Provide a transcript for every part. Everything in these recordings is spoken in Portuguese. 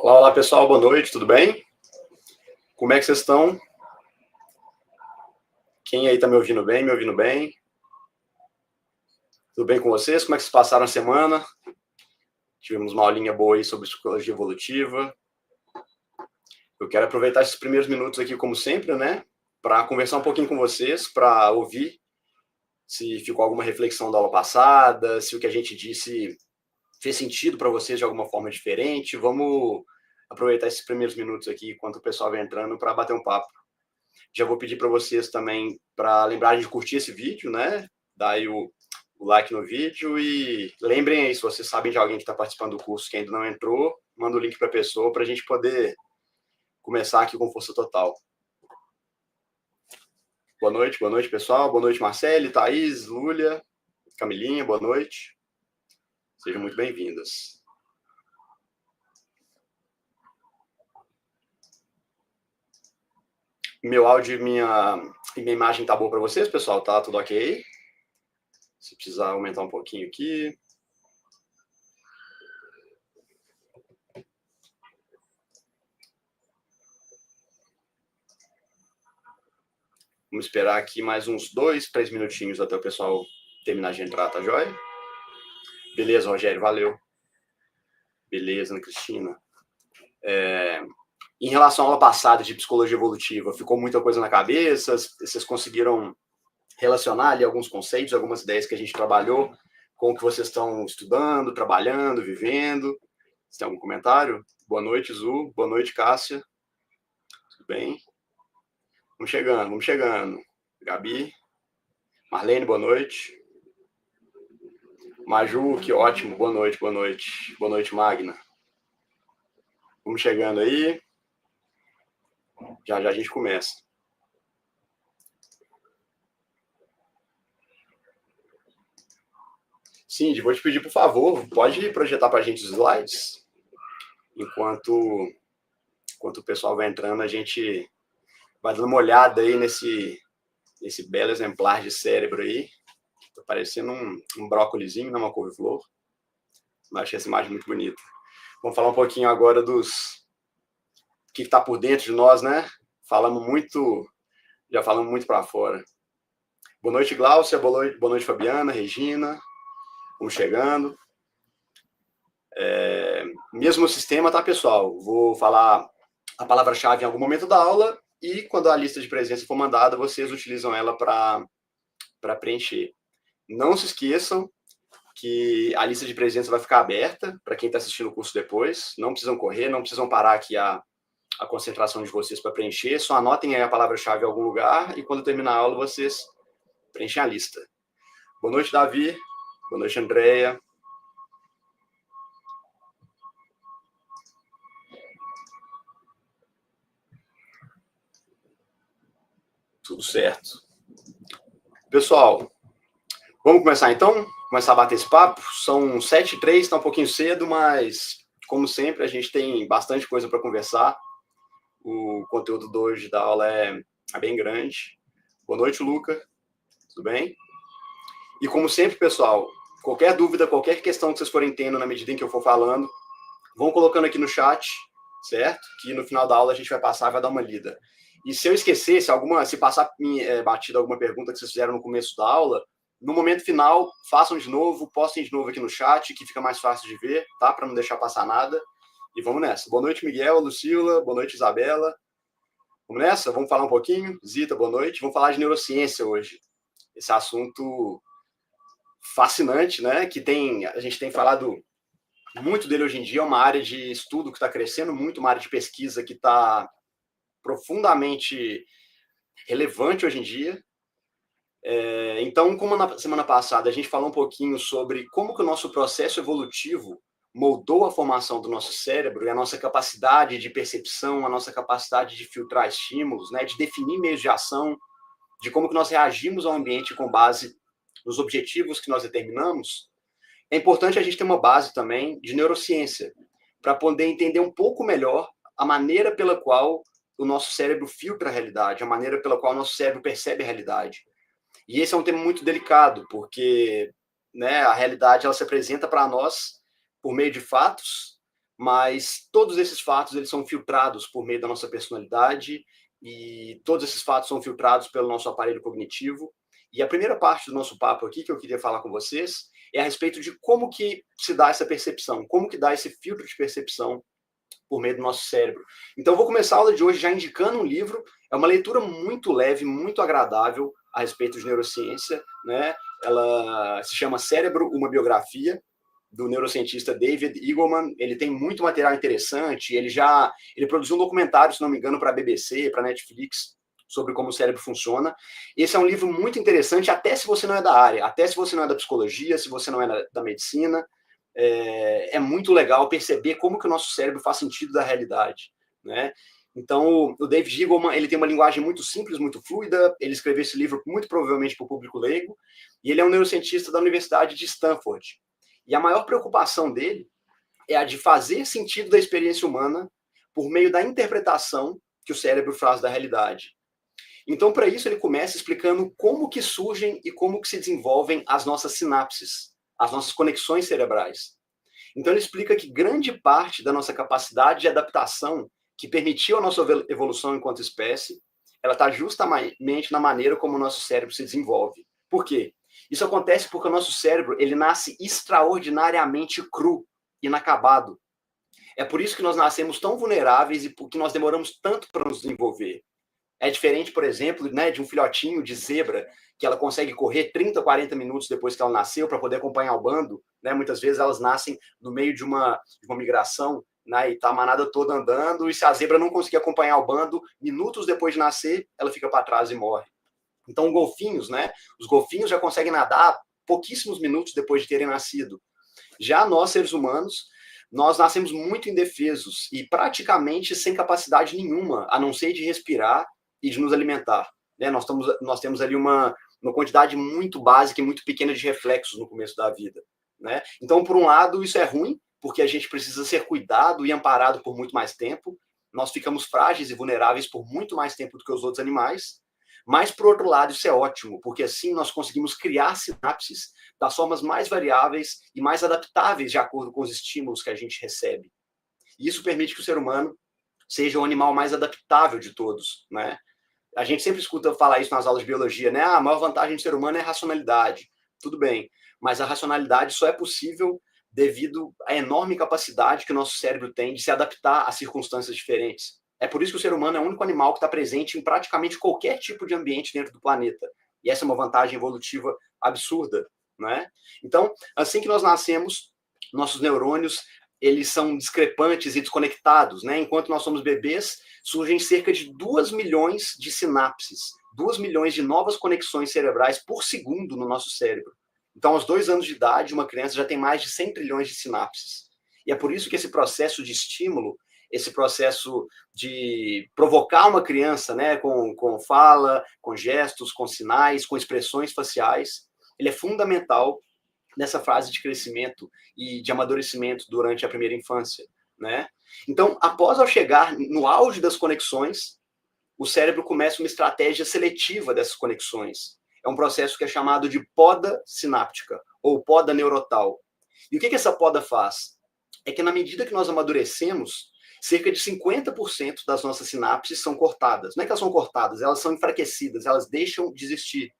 Olá, olá pessoal, boa noite, tudo bem? Como é que vocês estão? Quem aí tá me ouvindo bem, me ouvindo bem? Tudo bem com vocês? Como é que vocês passaram a semana? Tivemos uma aulinha boa aí sobre psicologia evolutiva. Eu quero aproveitar esses primeiros minutos aqui, como sempre, né? Para conversar um pouquinho com vocês, para ouvir se ficou alguma reflexão da aula passada, se o que a gente disse fez sentido para vocês de alguma forma diferente. Vamos aproveitar esses primeiros minutos aqui, enquanto o pessoal vai entrando, para bater um papo. Já vou pedir para vocês também para lembrarem de curtir esse vídeo, né? Dar aí o like no vídeo e lembrem aí, se vocês sabem de alguém que está participando do curso que ainda não entrou, manda o link para a pessoa para a gente poder começar aqui com força total. Boa noite, pessoal. Boa noite, Marcele, Thaís, Lúlia, Camilinha, boa noite. Sejam muito bem-vindas. Meu áudio e minha imagem tá boa para vocês, pessoal? Tá tudo ok? Se precisar aumentar um pouquinho aqui. Vamos esperar aqui mais uns 2, 3 minutinhos até o pessoal terminar de entrar, tá joia? Beleza, Rogério, valeu. Beleza, Ana Cristina. Em relação à aula passada de psicologia evolutiva, ficou muita coisa na cabeça? Vocês conseguiram relacionar ali alguns conceitos, algumas ideias que a gente trabalhou com o que vocês estão estudando, trabalhando, vivendo? Você tem algum comentário? Boa noite, Zu. Boa noite, Cássia. Tudo bem? Vamos chegando, vamos chegando. Gabi. Marlene, boa noite. Maju, que ótimo. Boa noite, boa noite. Boa noite, Magna. Vamos chegando aí. Já já a gente começa. Cindy, vou te pedir, por favor, pode projetar para a gente os slides? Enquanto o pessoal vai entrando, a gente vai dando uma olhada aí nesse belo exemplar de cérebro aí. Tá parecendo um brócolizinho, não uma couve-flor. Mas achei essa imagem muito bonita. Vamos falar um pouquinho agora dos que está por dentro de nós, né? Já falamos muito para fora. Boa noite, Gláucia. Boa noite, Fabiana, Regina. Vamos chegando. Mesmo sistema, tá, pessoal? Vou falar a palavra-chave em algum momento da aula e quando a lista de presença for mandada, vocês utilizam ela para preencher. Não se esqueçam que a lista de presença vai ficar aberta para quem está assistindo o curso depois. Não precisam correr, não precisam parar aqui a concentração de vocês para preencher. Só anotem aí a palavra-chave em algum lugar e quando terminar a aula, vocês preenchem a lista. Boa noite, Davi. Boa noite, Andréia. Tudo certo. Pessoal, vamos começar então? Começar a bater esse papo? São 7h03, está um pouquinho cedo, mas, como sempre, a gente tem bastante coisa para conversar. O conteúdo de hoje da aula é bem grande. Boa noite, Luca. Tudo bem? E, como sempre, pessoal, qualquer dúvida, qualquer questão que vocês forem tendo na medida em que eu for falando, vão colocando aqui no chat, certo? Que no final da aula a gente vai passar e vai dar uma lida. E se eu esquecer, se passar batida alguma pergunta que vocês fizeram no começo da aula, no momento final, façam de novo, postem de novo aqui no chat, que fica mais fácil de ver, tá? Para não deixar passar nada. E vamos nessa. Boa noite, Miguel, Lucila, boa noite, Isabela. Vamos nessa? Vamos falar um pouquinho? Zita, boa noite. Vamos falar de neurociência hoje. Esse assunto fascinante, né? A gente tem falado muito dele hoje em dia, é uma área de estudo que está crescendo muito, uma área de pesquisa que está profundamente relevante hoje em dia. Então, como na semana passada a gente falou um pouquinho sobre como que o nosso processo evolutivo moldou a formação do nosso cérebro e a nossa capacidade de percepção, a nossa capacidade de filtrar estímulos, né, de definir meios de ação, de como que nós reagimos ao ambiente com base nos objetivos que nós determinamos, é importante a gente ter uma base também de neurociência, para poder entender um pouco melhor a maneira pela qual o nosso cérebro filtra a realidade, a maneira pela qual o nosso cérebro percebe a realidade. E esse é um tema muito delicado, porque, né, a realidade ela se apresenta para nós por meio de fatos, mas todos esses fatos eles são filtrados por meio da nossa personalidade e todos esses fatos são filtrados pelo nosso aparelho cognitivo. E a primeira parte do nosso papo aqui que eu queria falar com vocês é a respeito de como que se dá essa percepção, como que dá esse filtro de percepção por meio do nosso cérebro. Então, eu vou começar a aula de hoje já indicando um livro. É uma leitura muito leve, muito agradável a respeito de neurociência, né? Ela se chama Cérebro, uma biografia, do neurocientista David Eagleman. Ele tem muito material interessante. Ele produziu um documentário, se não me engano, para a BBC, para a Netflix, sobre como o cérebro funciona. Esse é um livro muito interessante, até se você não é da área, até se você não é da psicologia, se você não é da medicina. É muito legal perceber como que o nosso cérebro faz sentido da realidade, né? Então, o David Eagleman, ele tem uma linguagem muito simples, muito fluida. Ele escreveu esse livro muito provavelmente para o público leigo, e ele é um neurocientista da Universidade de Stanford. E a maior preocupação dele é a de fazer sentido da experiência humana por meio da interpretação que o cérebro faz da realidade. Então, para isso, ele começa explicando como que surgem e como que se desenvolvem as nossas sinapses, as nossas conexões cerebrais. Então, ele explica que grande parte da nossa capacidade de adaptação, que permitiu a nossa evolução enquanto espécie, ela está justamente na maneira como o nosso cérebro se desenvolve. Por quê? Isso acontece porque o nosso cérebro ele nasce extraordinariamente cru, inacabado. É por isso que nós nascemos tão vulneráveis e porque nós demoramos tanto para nos desenvolver. É diferente, por exemplo, né, de um filhotinho de zebra, que ela consegue correr 30, 40 minutos depois que ela nasceu para poder acompanhar o bando. Né? Muitas vezes elas nascem no meio de uma migração, né, e está a manada toda andando, e se a zebra não conseguir acompanhar o bando, minutos depois de nascer, ela fica para trás e morre. Então, golfinhos, né, os golfinhos já conseguem nadar pouquíssimos minutos depois de terem nascido. Já nós, seres humanos, nós nascemos muito indefesos e praticamente sem capacidade nenhuma, a não ser de respirar e de nos alimentar. Né? Nós temos ali uma quantidade muito básica e muito pequena de reflexos no começo da vida. Né? Então, por um lado, isso é ruim, porque a gente precisa ser cuidado e amparado por muito mais tempo. Nós ficamos frágeis e vulneráveis por muito mais tempo do que os outros animais. Mas, por outro lado, isso é ótimo, porque assim nós conseguimos criar sinapses das formas mais variáveis e mais adaptáveis de acordo com os estímulos que a gente recebe. E isso permite que o ser humano seja o animal mais adaptável de todos, né? A gente sempre escuta falar isso nas aulas de biologia, né? A maior vantagem do ser humano é a racionalidade. Tudo bem, mas a racionalidade só é possível devido à enorme capacidade que o nosso cérebro tem de se adaptar a circunstâncias diferentes. É por isso que o ser humano é o único animal que está presente em praticamente qualquer tipo de ambiente dentro do planeta. E essa é uma vantagem evolutiva absurda, não é? Então, assim que nós nascemos, nossos neurônios eles são discrepantes e desconectados, né? Enquanto nós somos bebês, surgem cerca de 2 milhões de sinapses, 2 milhões de novas conexões cerebrais por segundo no nosso cérebro. Então, aos 2 anos de idade, uma criança já tem mais de 100 trilhões de sinapses. E é por isso que esse processo de estímulo, esse processo de provocar uma criança, né, com fala, com gestos, com sinais, com expressões faciais, ele é fundamental nessa fase de crescimento e de amadurecimento durante a primeira infância, né? Então, após ao chegar no auge das conexões, o cérebro começa uma estratégia seletiva dessas conexões. É um processo que é chamado de poda sináptica, ou poda neurotal. E o que essa poda faz? É que na medida que nós amadurecemos, cerca de 50% das nossas sinapses são cortadas. Não é que elas são cortadas, elas são enfraquecidas, elas deixam de existir.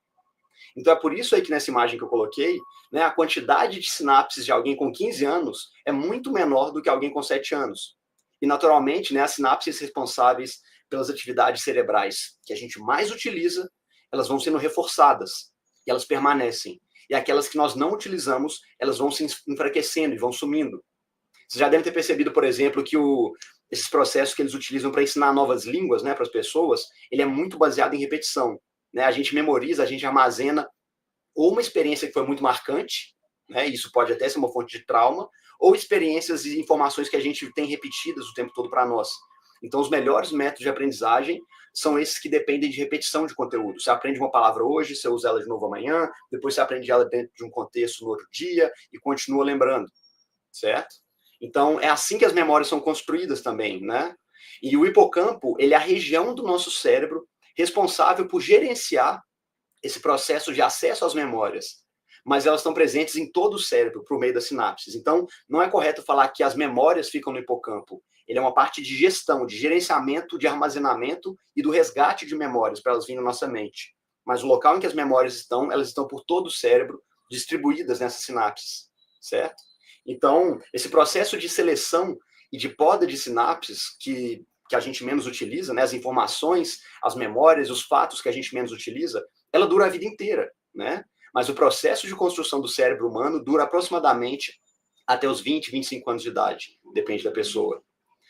Então é por isso aí que nessa imagem que eu coloquei, né, a quantidade de sinapses de alguém com 15 anos é muito menor do que alguém com 7 anos. E naturalmente, né, as sinapses responsáveis pelas atividades cerebrais que a gente mais utiliza, elas vão sendo reforçadas e elas permanecem. E aquelas que nós não utilizamos, elas vão se enfraquecendo e vão sumindo. Você já deve ter percebido, por exemplo, que esses processos que eles utilizam para ensinar novas línguas, né, para as pessoas, ele é muito baseado em repetição. Né? A gente memoriza, a gente armazena ou uma experiência que foi muito marcante, né? Isso pode até ser uma fonte de trauma, ou experiências e informações que a gente tem repetidas o tempo todo para nós. Então, os melhores métodos de aprendizagem são esses que dependem de repetição de conteúdo. Você aprende uma palavra hoje, você usa ela de novo amanhã, depois você aprende ela dentro de um contexto no outro dia e continua lembrando, certo? Então, é assim que as memórias são construídas também, né? E o hipocampo, ele é a região do nosso cérebro responsável por gerenciar esse processo de acesso às memórias. mas elas estão presentes em todo o cérebro, por meio das sinapses. Então, não é correto falar que as memórias ficam no hipocampo. Ele é uma parte de gestão, de gerenciamento, de armazenamento e do resgate de memórias para elas virem na nossa mente. Mas o local em que as memórias estão, elas estão por todo o cérebro, distribuídas nessas sinapses, certo? Então, esse processo de seleção e de poda de sinapses que a gente menos utiliza, né, as informações, as memórias, os fatos que a gente menos utiliza, ela dura a vida inteira, né? Mas o processo de construção do cérebro humano dura aproximadamente até os 20, 25 anos de idade, depende da pessoa.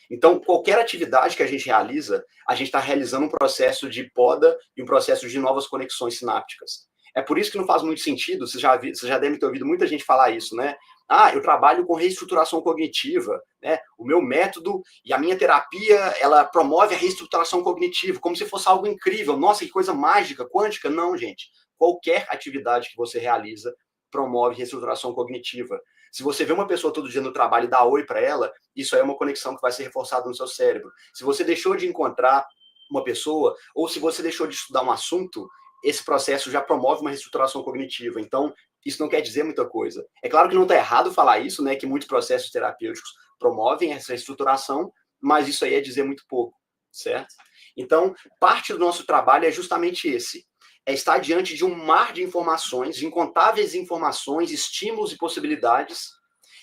Então, qualquer atividade que a gente realiza, a gente está realizando um processo de poda e um processo de novas conexões sinápticas. É por isso que não faz muito sentido, você já deve ter ouvido muita gente falar isso, né? Ah, eu trabalho com reestruturação cognitiva, né? O meu método e a minha terapia, ela promove a reestruturação cognitiva, como se fosse algo incrível. Nossa, que coisa mágica, quântica. Não, gente. Qualquer atividade que você realiza promove reestruturação cognitiva. Se você vê uma pessoa todo dia no trabalho e dá oi para ela, isso aí é uma conexão que vai ser reforçada no seu cérebro. Se você deixou de encontrar uma pessoa, ou se você deixou de estudar um assunto, esse processo já promove uma reestruturação cognitiva. Então, isso não quer dizer muita coisa. É claro que não está errado falar isso, né, que muitos processos terapêuticos promovem essa reestruturação, mas isso aí é dizer muito pouco, certo? Então, parte do nosso trabalho é justamente esse. É estar diante de um mar de informações, de incontáveis informações, estímulos e possibilidades,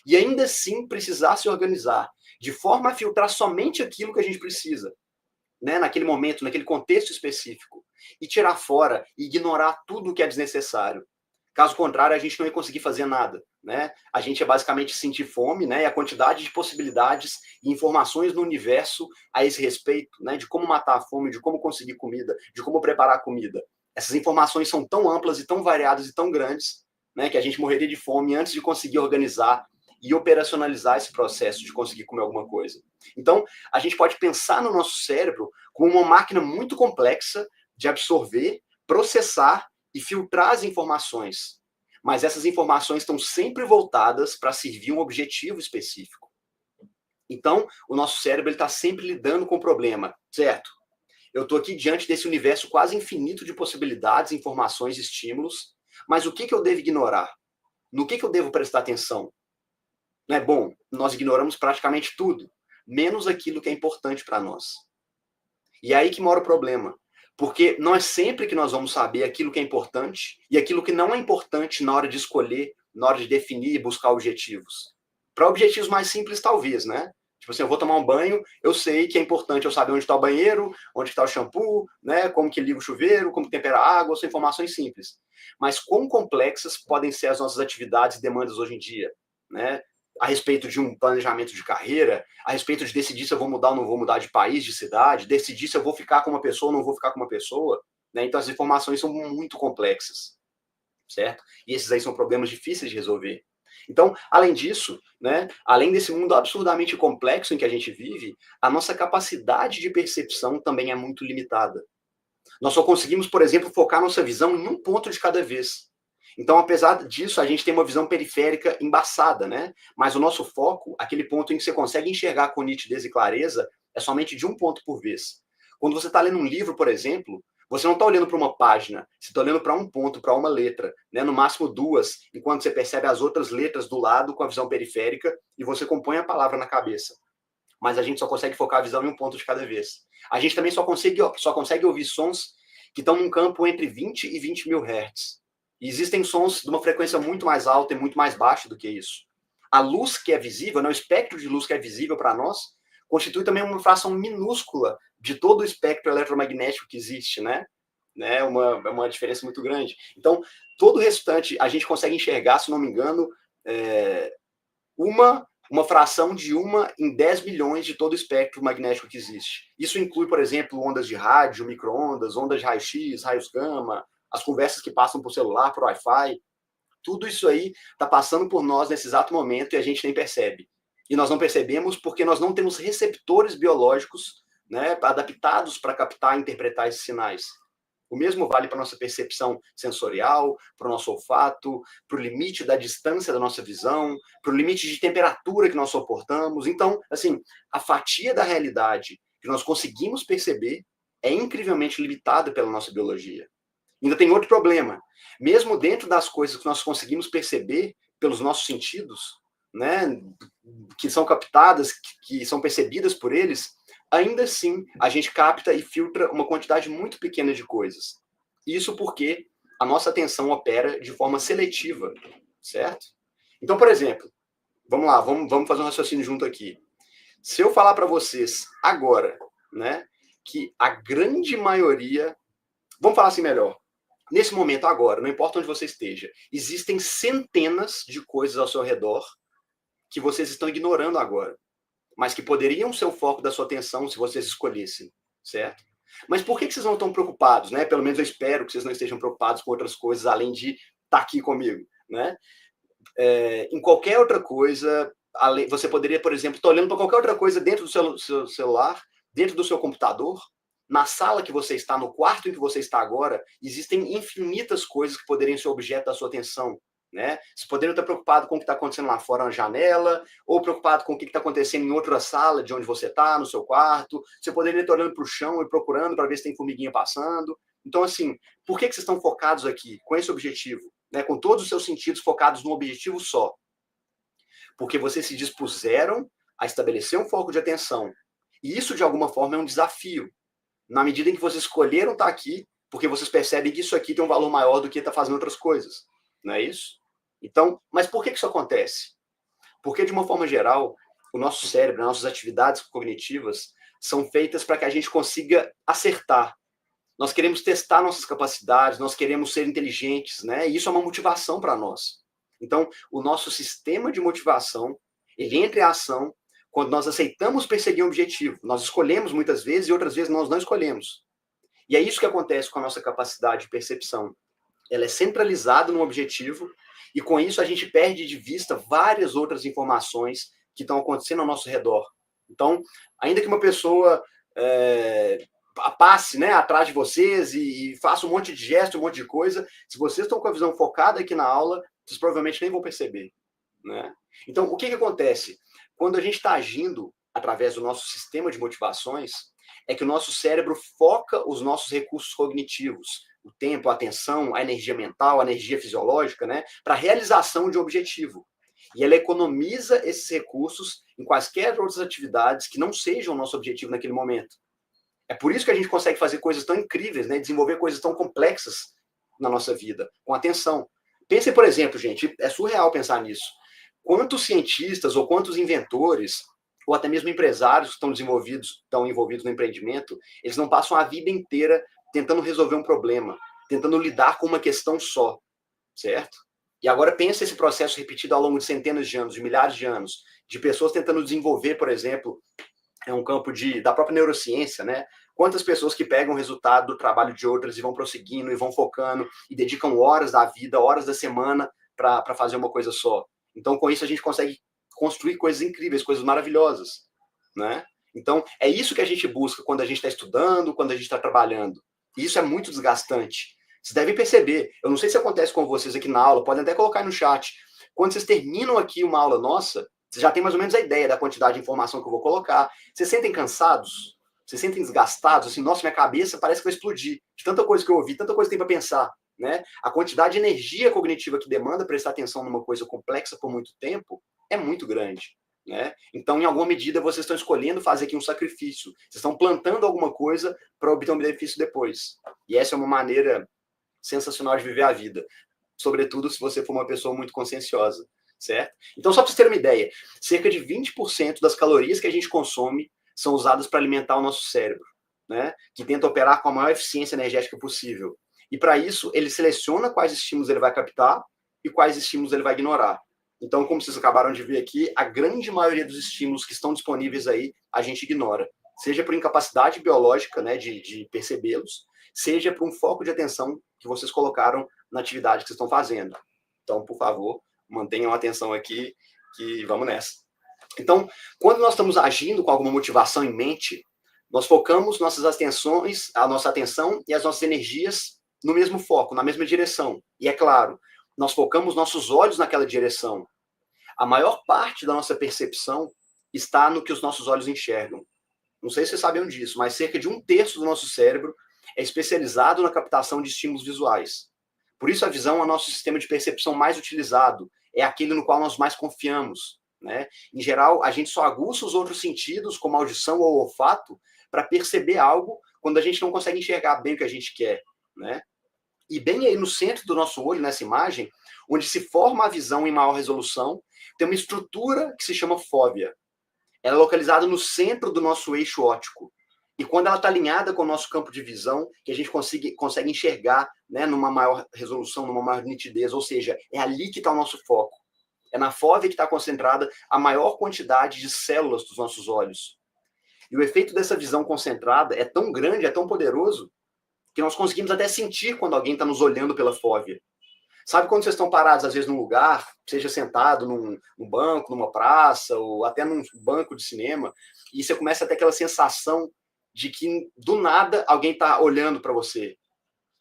e ainda assim precisar se organizar, de forma a filtrar somente aquilo que a gente precisa, né, naquele momento, naquele contexto específico, e tirar fora, e ignorar tudo o que é desnecessário. Caso contrário, a gente não ia conseguir fazer nada, né? A gente ia basicamente sentir fome, né? E a quantidade de possibilidades e informações no universo a esse respeito, né? De como matar a fome, de como conseguir comida, de como preparar comida. Essas informações são tão amplas e tão variadas e tão grandes, né? Que a gente morreria de fome antes de conseguir organizar e operacionalizar esse processo de conseguir comer alguma coisa. Então, a gente pode pensar no nosso cérebro como uma máquina muito complexa de absorver, processar e filtrar as informações. Mas essas informações estão sempre voltadas para servir um objetivo específico. Então, o nosso cérebro está sempre lidando com o problema, certo? Eu estou aqui diante desse universo quase infinito de possibilidades, informações, estímulos, mas o que eu devo ignorar? No que eu devo prestar atenção? Não é bom? Nós ignoramos praticamente tudo, menos aquilo que é importante para nós. E é aí que mora o problema. Porque não é sempre que nós vamos saber aquilo que é importante e aquilo que não é importante na hora de escolher, na hora de definir e buscar objetivos. Para objetivos mais simples, talvez, né? Tipo assim, eu vou tomar um banho, eu sei que é importante eu saber onde está o banheiro, onde está o shampoo, né? Como que liga o chuveiro, como que tempera a água, são informações simples. Mas quão complexas podem ser as nossas atividades e demandas hoje em dia, né? A respeito de um planejamento de carreira, a respeito de decidir se eu vou mudar ou não vou mudar de país, de cidade, decidir se eu vou ficar com uma pessoa ou não vou ficar com uma pessoa, né? Então as informações são muito complexas, certo? E esses aí são problemas difíceis de resolver. Então, além disso, né, além desse mundo absurdamente complexo em que a gente vive, a nossa capacidade de percepção também é muito limitada. Nós só conseguimos, por exemplo, focar nossa visão em um ponto de cada vez. Então, apesar disso, a gente tem uma visão periférica embaçada, né? Mas o nosso foco, aquele ponto em que você consegue enxergar com nitidez e clareza, é somente de um ponto por vez. Quando você está lendo um livro, por exemplo, você não está olhando para uma página, você está olhando para um ponto, para uma letra, né? No máximo duas, enquanto você percebe as outras letras do lado com a visão periférica e você compõe a palavra na cabeça. Mas a gente só consegue focar a visão em um ponto de cada vez. A gente também só consegue ouvir sons que estão num campo entre 20 e 20 mil hertz. E existem sons de uma frequência muito mais alta e muito mais baixa do que isso. A luz que é visível, né, o espectro de luz que é visível para nós, constitui também uma fração minúscula de todo o espectro eletromagnético que existe, né? É uma diferença muito grande. Então, todo o restante, a gente consegue enxergar, se não me engano, uma fração de 1 em 10 milhões de todo o espectro magnético que existe. Isso inclui, por exemplo, ondas de rádio, micro-ondas, ondas de raio-x, raios gama, as conversas que passam por celular, por Wi-Fi. Tudo isso aí está passando por nós nesse exato momento e a gente nem percebe. E nós não percebemos porque nós não temos receptores biológicos, né, adaptados para captar e interpretar esses sinais. O mesmo vale para a nossa percepção sensorial, para o nosso olfato, para o limite da distância da nossa visão, para o limite de temperatura que nós suportamos. Então, assim, a fatia da realidade que nós conseguimos perceber é incrivelmente limitada pela nossa biologia. Ainda tem outro problema. Mesmo dentro das coisas que nós conseguimos perceber pelos nossos sentidos, né, que são captadas, que são percebidas por eles, ainda assim a gente capta e filtra uma quantidade muito pequena de coisas. Isso porque a nossa atenção opera de forma seletiva, certo? Então, por exemplo, vamos lá, vamos fazer um raciocínio junto aqui. Se eu falar para vocês agora, né, que a grande maioria, vamos falar assim melhor, nesse momento agora, não importa onde você esteja, existem centenas de coisas ao seu redor que vocês estão ignorando agora, mas que poderiam ser o foco da sua atenção se vocês escolhessem, certo? Mas por que vocês não estão preocupados, né? Pelo menos eu espero que vocês não estejam preocupados com outras coisas além de estar aqui comigo, né? Em qualquer outra coisa, você poderia, por exemplo, estar olhando para qualquer outra coisa dentro do seu celular, dentro do seu computador, na sala que você está, no quarto em que você está agora, existem infinitas coisas que poderiam ser objeto da sua atenção, né? Você poderia estar preocupado com o que está acontecendo lá fora na janela, ou preocupado com o que está acontecendo em outra sala de onde você está, no seu quarto. Você poderia estar olhando para o chão e procurando para ver se tem formiguinha passando. Então, assim, por que vocês estão focados aqui com esse objetivo? Né, com todos os seus sentidos focados num objetivo só. Porque vocês se dispuseram a estabelecer um foco de atenção. E isso, de alguma forma, é um desafio. Na medida em que vocês escolheram estar aqui, porque vocês percebem que isso aqui tem um valor maior do que estar fazendo outras coisas. Não é isso? Então, mas por que isso acontece? Porque, de uma forma geral, o nosso cérebro, nossas atividades cognitivas são feitas para que a gente consiga acertar. Nós queremos testar nossas capacidades, nós queremos ser inteligentes, né? E isso é uma motivação para nós. Então, o nosso sistema de motivação, ele entra em ação quando nós aceitamos perseguir um objetivo. Nós escolhemos muitas vezes e outras vezes nós não escolhemos. E é isso que acontece com a nossa capacidade de percepção. Ela é centralizada num objetivo e com isso a gente perde de vista várias outras informações que estão acontecendo ao nosso redor. Então, ainda que uma pessoa passe, né, atrás de vocês e faça um monte de gesto, um monte de coisa, se vocês estão com a visão focada aqui na aula, vocês provavelmente nem vão perceber, né? Então, o que acontece? Quando a gente está agindo através do nosso sistema de motivações, é que o nosso cérebro foca os nossos recursos cognitivos, o tempo, a atenção, a energia mental, a energia fisiológica, né, para a realização de um objetivo. E ela economiza esses recursos em quaisquer outras atividades que não sejam o nosso objetivo naquele momento. É por isso que a gente consegue fazer coisas tão incríveis, né? Desenvolver coisas tão complexas na nossa vida, com atenção. Pensem, por exemplo, gente, é surreal pensar nisso. Quantos cientistas ou quantos inventores, ou até mesmo empresários que estão envolvidos no empreendimento, eles não passam a vida inteira tentando resolver um problema, tentando lidar com uma questão só, certo? E agora pensa esse processo repetido ao longo de centenas de anos, de milhares de anos, de pessoas tentando desenvolver, por exemplo, um campo da própria neurociência, né? Quantas pessoas que pegam o resultado do trabalho de outras e vão prosseguindo e vão focando e dedicam horas da vida, horas da semana para fazer uma coisa só. Então, com isso, a gente consegue construir coisas incríveis, coisas maravilhosas, né? Então, é isso que a gente busca quando a gente está estudando, quando a gente está trabalhando. E isso é muito desgastante. Vocês devem perceber, eu não sei se acontece com vocês aqui na aula, podem até colocar aí no chat. Quando vocês terminam aqui uma aula nossa, vocês já têm mais ou menos a ideia da quantidade de informação que eu vou colocar. Vocês sentem cansados? Vocês sentem desgastados? Assim, nossa, minha cabeça parece que vai explodir. De tanta coisa que eu ouvi, tanta coisa que tem para pensar. Né? A quantidade de energia cognitiva que demanda prestar atenção numa coisa complexa por muito tempo é muito grande. Né? Então, em alguma medida, vocês estão escolhendo fazer aqui um sacrifício. Vocês estão plantando alguma coisa para obter um benefício depois. E essa é uma maneira sensacional de viver a vida. Sobretudo se você for uma pessoa muito conscienciosa. Certo? Então, só para vocês terem uma ideia, cerca de 20% das calorias que a gente consome são usadas para alimentar o nosso cérebro, né? Que tenta operar com a maior eficiência energética possível. E para isso, ele seleciona quais estímulos ele vai captar e quais estímulos ele vai ignorar. Então, como vocês acabaram de ver aqui, a grande maioria dos estímulos que estão disponíveis aí, a gente ignora. Seja por incapacidade biológica, né, de percebê-los, seja por um foco de atenção que vocês colocaram na atividade que vocês estão fazendo. Então, por favor, mantenham a atenção aqui, que vamos nessa. Então, quando nós estamos agindo com alguma motivação em mente, nós focamos nossas atenções, a nossa atenção e as nossas energias no mesmo foco, na mesma direção. E é claro, nós focamos nossos olhos naquela direção. A maior parte da nossa percepção está no que os nossos olhos enxergam. Não sei se vocês sabiam disso, mas cerca de 1/3 do nosso cérebro é especializado na captação de estímulos visuais. Por isso a visão é o nosso sistema de percepção mais utilizado, é aquele no qual nós mais confiamos, né? Em geral, a gente só aguça os outros sentidos, como a audição ou o olfato, para perceber algo quando a gente não consegue enxergar bem o que a gente quer, né? E bem aí no centro do nosso olho, nessa imagem, onde se forma a visão em maior resolução, tem uma estrutura que se chama fóvea. Ela é localizada no centro do nosso eixo óptico. E quando ela está alinhada com o nosso campo de visão, que a gente consegue enxergar, né, numa maior resolução, numa maior nitidez, ou seja, é ali que está o nosso foco. É na fóvea que está concentrada a maior quantidade de células dos nossos olhos. E o efeito dessa visão concentrada é tão grande, é tão poderoso, que nós conseguimos até sentir quando alguém está nos olhando pela fóvea. Sabe quando vocês estão parados, às vezes, num lugar, seja sentado num banco, numa praça, ou até num banco de cinema, e você começa a ter aquela sensação de que, do nada, alguém está olhando para você.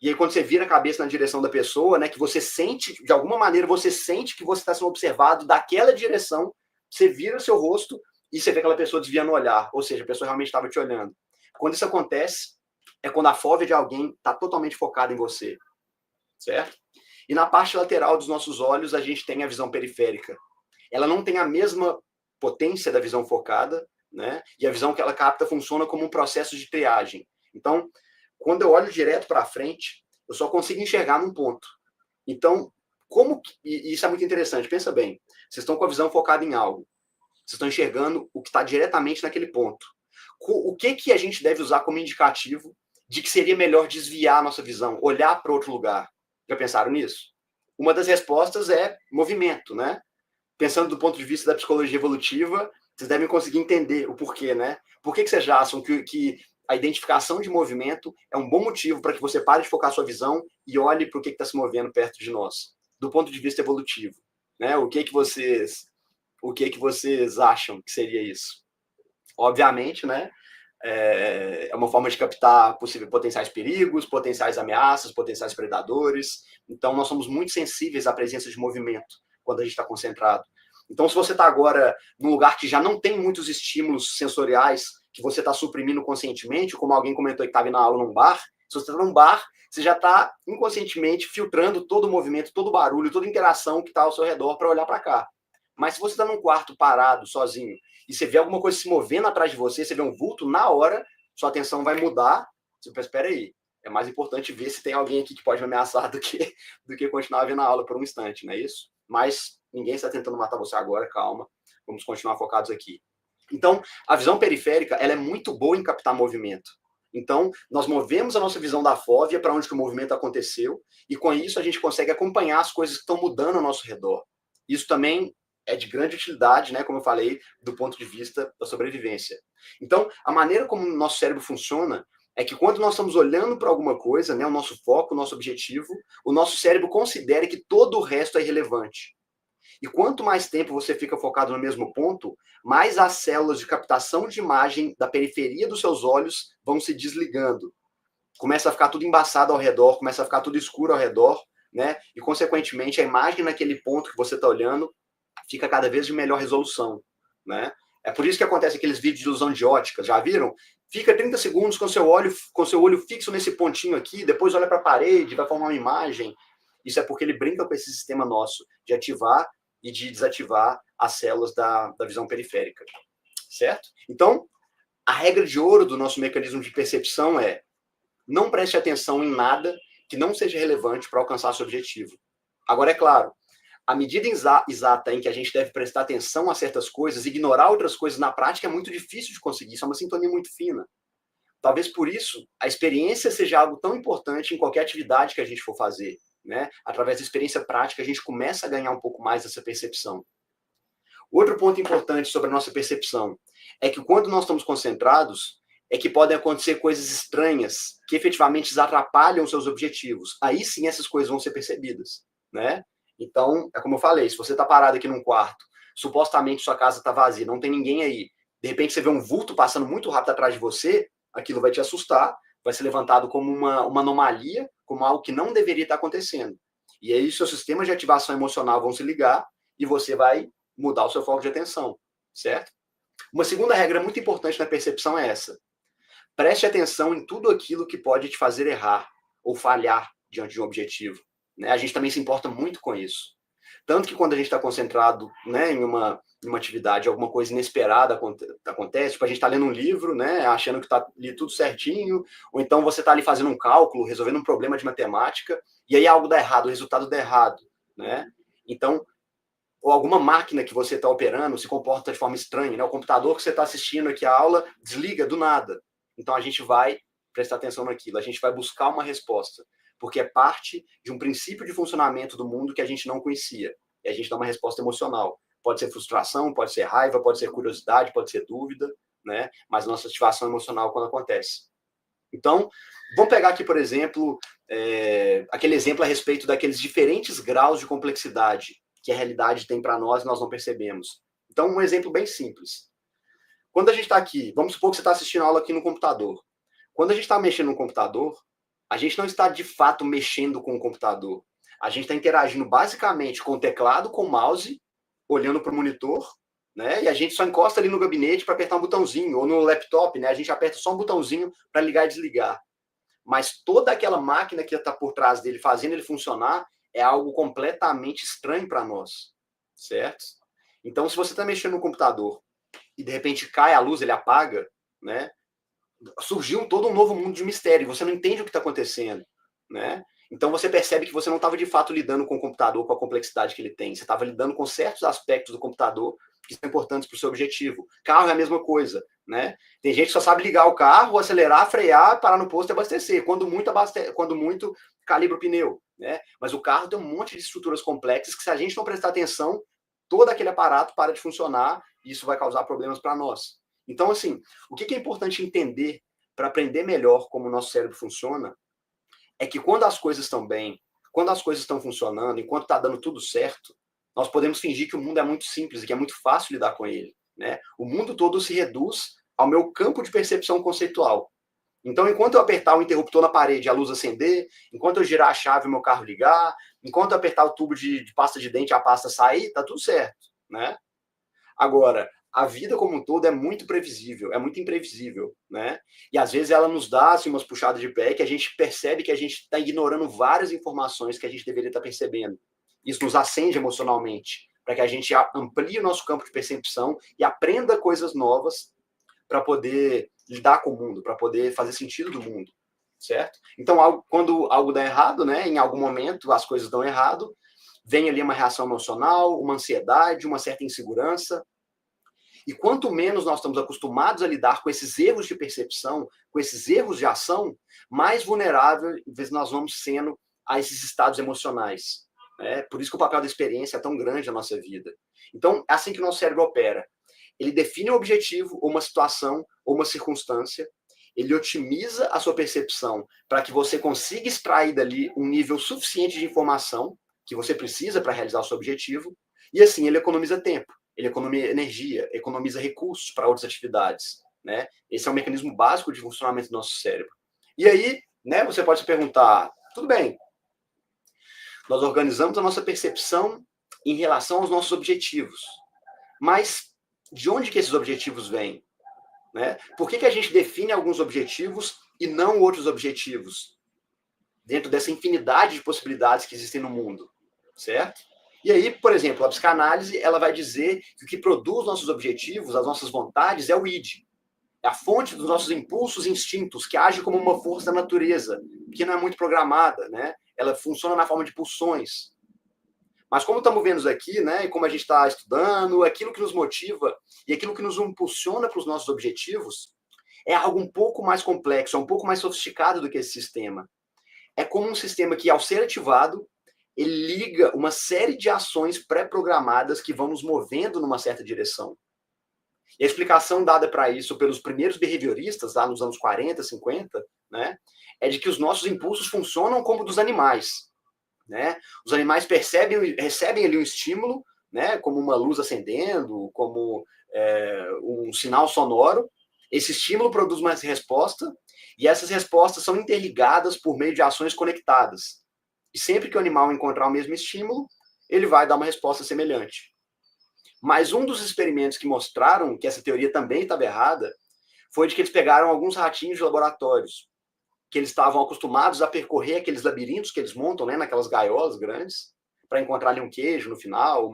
E aí, quando você vira a cabeça na direção da pessoa, né, que você sente, de alguma maneira, você sente que você está sendo observado daquela direção, você vira o seu rosto e você vê aquela pessoa desviando o olhar, ou seja, a pessoa realmente estava te olhando. Quando isso acontece, é quando a fóvea de alguém está totalmente focada em você, certo? E na parte lateral dos nossos olhos, a gente tem a visão periférica. Ela não tem a mesma potência da visão focada, né? E a visão que ela capta funciona como um processo de triagem. Então, quando eu olho direto para frente, eu só consigo enxergar num ponto. Então, e isso é muito interessante, pensa bem, vocês estão com a visão focada em algo, vocês estão enxergando o que está diretamente naquele ponto. O que a gente deve usar como indicativo de que seria melhor desviar a nossa visão, olhar para outro lugar? Já pensaram nisso? Uma das respostas é movimento, né? Pensando do ponto de vista da psicologia evolutiva, vocês devem conseguir entender o porquê, né? Por que vocês já acham que a identificação de movimento é um bom motivo para que você pare de focar sua visão e olhe para o que está se movendo perto de nós, do ponto de vista evolutivo, né? O que vocês acham que seria isso? Obviamente, né? É uma forma de captar possíveis potenciais perigos, potenciais ameaças, potenciais predadores. Então, nós somos muito sensíveis à presença de movimento quando a gente está concentrado. Então, se você está agora num lugar que já não tem muitos estímulos sensoriais que você está suprimindo conscientemente, como alguém comentou que estava na aula num bar, se você está num bar, você já está inconscientemente filtrando todo o movimento, todo o barulho, toda a interação que está ao seu redor para olhar para cá. Mas se você está num quarto parado, sozinho, e você vê alguma coisa se movendo atrás de você, você vê um vulto, na hora, sua atenção vai mudar. Você pensa, espera aí, é mais importante ver se tem alguém aqui que pode me ameaçar do que continuar vendo a aula por um instante, não é isso? Mas ninguém está tentando matar você agora, calma, vamos continuar focados aqui. Então, a visão periférica, ela é muito boa em captar movimento. Então, nós movemos a nossa visão da fóvea para onde que o movimento aconteceu, e com isso a gente consegue acompanhar as coisas que estão mudando ao nosso redor. Isso também é de grande utilidade, né, como eu falei, do ponto de vista da sobrevivência. Então, a maneira como o nosso cérebro funciona é que quando nós estamos olhando para alguma coisa, né, o nosso foco, o nosso objetivo, o nosso cérebro considera que todo o resto é irrelevante. E quanto mais tempo você fica focado no mesmo ponto, mais as células de captação de imagem da periferia dos seus olhos vão se desligando. Começa a ficar tudo embaçado ao redor, começa a ficar tudo escuro ao redor, né? E, consequentemente, a imagem naquele ponto que você está olhando fica cada vez de melhor resolução, né? É por isso que acontece aqueles vídeos de ilusão de ótica, já viram? Fica 30 segundos com seu olho fixo nesse pontinho aqui, depois olha para a parede, vai formar uma imagem. Isso é porque ele brinca com esse sistema nosso de ativar e de desativar as células da visão periférica, certo? Então, a regra de ouro do nosso mecanismo de percepção é: não preste atenção em nada que não seja relevante para alcançar seu objetivo. Agora, é claro, a medida exata em que a gente deve prestar atenção a certas coisas, ignorar outras coisas na prática é muito difícil de conseguir, isso é uma sintonia muito fina. Talvez por isso a experiência seja algo tão importante em qualquer atividade que a gente for fazer, né? Através da experiência prática, a gente começa a ganhar um pouco mais dessa percepção. Outro ponto importante sobre a nossa percepção é que quando nós estamos concentrados, é que podem acontecer coisas estranhas que efetivamente atrapalham os seus objetivos. Aí sim essas coisas vão ser percebidas, né? Então, é como eu falei, se você está parado aqui num quarto, supostamente sua casa está vazia, não tem ninguém aí, de repente você vê um vulto passando muito rápido atrás de você, aquilo vai te assustar, vai ser levantado como uma anomalia, como algo que não deveria estar acontecendo. E aí seus sistemas de ativação emocional vão se ligar e você vai mudar o seu foco de atenção, certo? Uma segunda regra muito importante na percepção é essa: preste atenção em tudo aquilo que pode te fazer errar ou falhar diante de um objetivo. Né? A gente também se importa muito com isso. Tanto que quando a gente está concentrado, né, em uma atividade, alguma coisa inesperada acontece, tipo, a gente está lendo um livro, né, achando que está ali tudo certinho, ou então você está ali fazendo um cálculo, resolvendo um problema de matemática, e aí algo dá errado, o resultado dá errado. Né? Então, ou alguma máquina que você está operando se comporta de forma estranha, né? O computador que você está assistindo aqui a aula desliga do nada. Então a gente vai prestar atenção naquilo, a gente vai buscar uma resposta, porque é parte de um princípio de funcionamento do mundo que a gente não conhecia. E a gente dá uma resposta emocional. Pode ser frustração, pode ser raiva, pode ser curiosidade, pode ser dúvida, né? Mas a nossa ativação emocional quando acontece. Então, vamos pegar aqui, por exemplo, aquele exemplo a respeito daqueles diferentes graus de complexidade que a realidade tem para nós e nós não percebemos. Então, um exemplo bem simples. Quando a gente está aqui, vamos supor que você está assistindo a aula aqui no computador. Quando a gente está mexendo no computador, a gente não está de fato mexendo com o computador. A gente está interagindo basicamente com o teclado, com o mouse, olhando para o monitor, né? E a gente só encosta ali no gabinete para apertar um botãozinho, ou no laptop, né? A gente aperta só um botãozinho para ligar e desligar. Mas toda aquela máquina que está por trás dele, fazendo ele funcionar, é algo completamente estranho para nós, certo? Então, se você está mexendo no computador e de repente cai a luz, ele apaga, né? Surgiu todo um novo mundo de mistério, você não entende o que está acontecendo, né? Então você percebe que você não estava de fato lidando com o computador, com a complexidade que ele tem, você estava lidando com certos aspectos do computador que são importantes para o seu objetivo. Carro é a mesma coisa, né? Tem gente que só sabe ligar o carro, acelerar, frear, parar no posto e abastecer, quando muito calibra o pneu, né? Mas o carro tem um monte de estruturas complexas que, se a gente não prestar atenção, todo aquele aparato para de funcionar e isso vai causar problemas para nós. Então, assim, o que é importante entender para aprender melhor como o nosso cérebro funciona é que quando as coisas estão bem, quando as coisas estão funcionando, enquanto está dando tudo certo, nós podemos fingir que o mundo é muito simples e que é muito fácil lidar com ele. Né? O mundo todo se reduz ao meu campo de percepção conceitual. Então, enquanto eu apertar o interruptor na parede e a luz acender, enquanto eu girar a chave e o meu carro ligar, enquanto eu apertar o tubo de pasta de dente e a pasta sair, tá tudo certo. Né? Agora, a vida como um todo é muito previsível, é muito imprevisível, né? E às vezes ela nos dá assim, umas puxadas de pé que a gente percebe que a gente está ignorando várias informações que a gente deveria estar percebendo. Isso nos acende emocionalmente, para que a gente amplie o nosso campo de percepção e aprenda coisas novas para poder lidar com o mundo, para poder fazer sentido do mundo, certo? Então, quando algo dá errado, né? Em algum momento as coisas dão errado, vem ali uma reação emocional, uma ansiedade, uma certa insegurança. E quanto menos nós estamos acostumados a lidar com esses erros de percepção, com esses erros de ação, mais vulneráveis nós vamos sendo a esses estados emocionais. Né? Por isso que o papel da experiência é tão grande na nossa vida. Então, é assim que o nosso cérebro opera. Ele define um objetivo, ou uma situação, ou uma circunstância, ele otimiza a sua percepção para que você consiga extrair dali um nível suficiente de informação que você precisa para realizar o seu objetivo, e assim ele economiza tempo. Ele economiza energia, economiza recursos para outras atividades. Né? Esse é um mecanismo básico de funcionamento do nosso cérebro. E aí, né, você pode se perguntar, tudo bem, nós organizamos a nossa percepção em relação aos nossos objetivos, mas de onde que esses objetivos vêm? Né? Por que a gente define alguns objetivos e não outros objetivos? Dentro dessa infinidade de possibilidades que existem no mundo, certo? E aí, por exemplo, a psicanálise ela vai dizer que o que produz nossos objetivos, as nossas vontades, é o id. É a fonte dos nossos impulsos e instintos, que age como uma força da natureza, que não é muito programada, né? Ela funciona na forma de pulsões. Mas como estamos vendo aqui, né, e como a gente está estudando, aquilo que nos motiva e aquilo que nos impulsiona para os nossos objetivos é algo um pouco mais complexo, é um pouco mais sofisticado do que esse sistema. É como um sistema que, ao ser ativado, ele liga uma série de ações pré-programadas que vão nos movendo numa certa direção. E a explicação dada para isso pelos primeiros behavioristas, lá nos anos 40, 50, né, é de que os nossos impulsos funcionam como dos animais. Né? Os animais recebem ali um estímulo, né, como uma luz acendendo, como um sinal sonoro. Esse estímulo produz uma resposta, e essas respostas são interligadas por meio de ações conectadas. E sempre que o animal encontrar o mesmo estímulo, ele vai dar uma resposta semelhante. Mas um dos experimentos que mostraram que essa teoria também estava errada foi de que eles pegaram alguns ratinhos de laboratórios, que eles estavam acostumados a percorrer aqueles labirintos que eles montam, né, naquelas gaiolas grandes, para encontrar ali um queijo no final,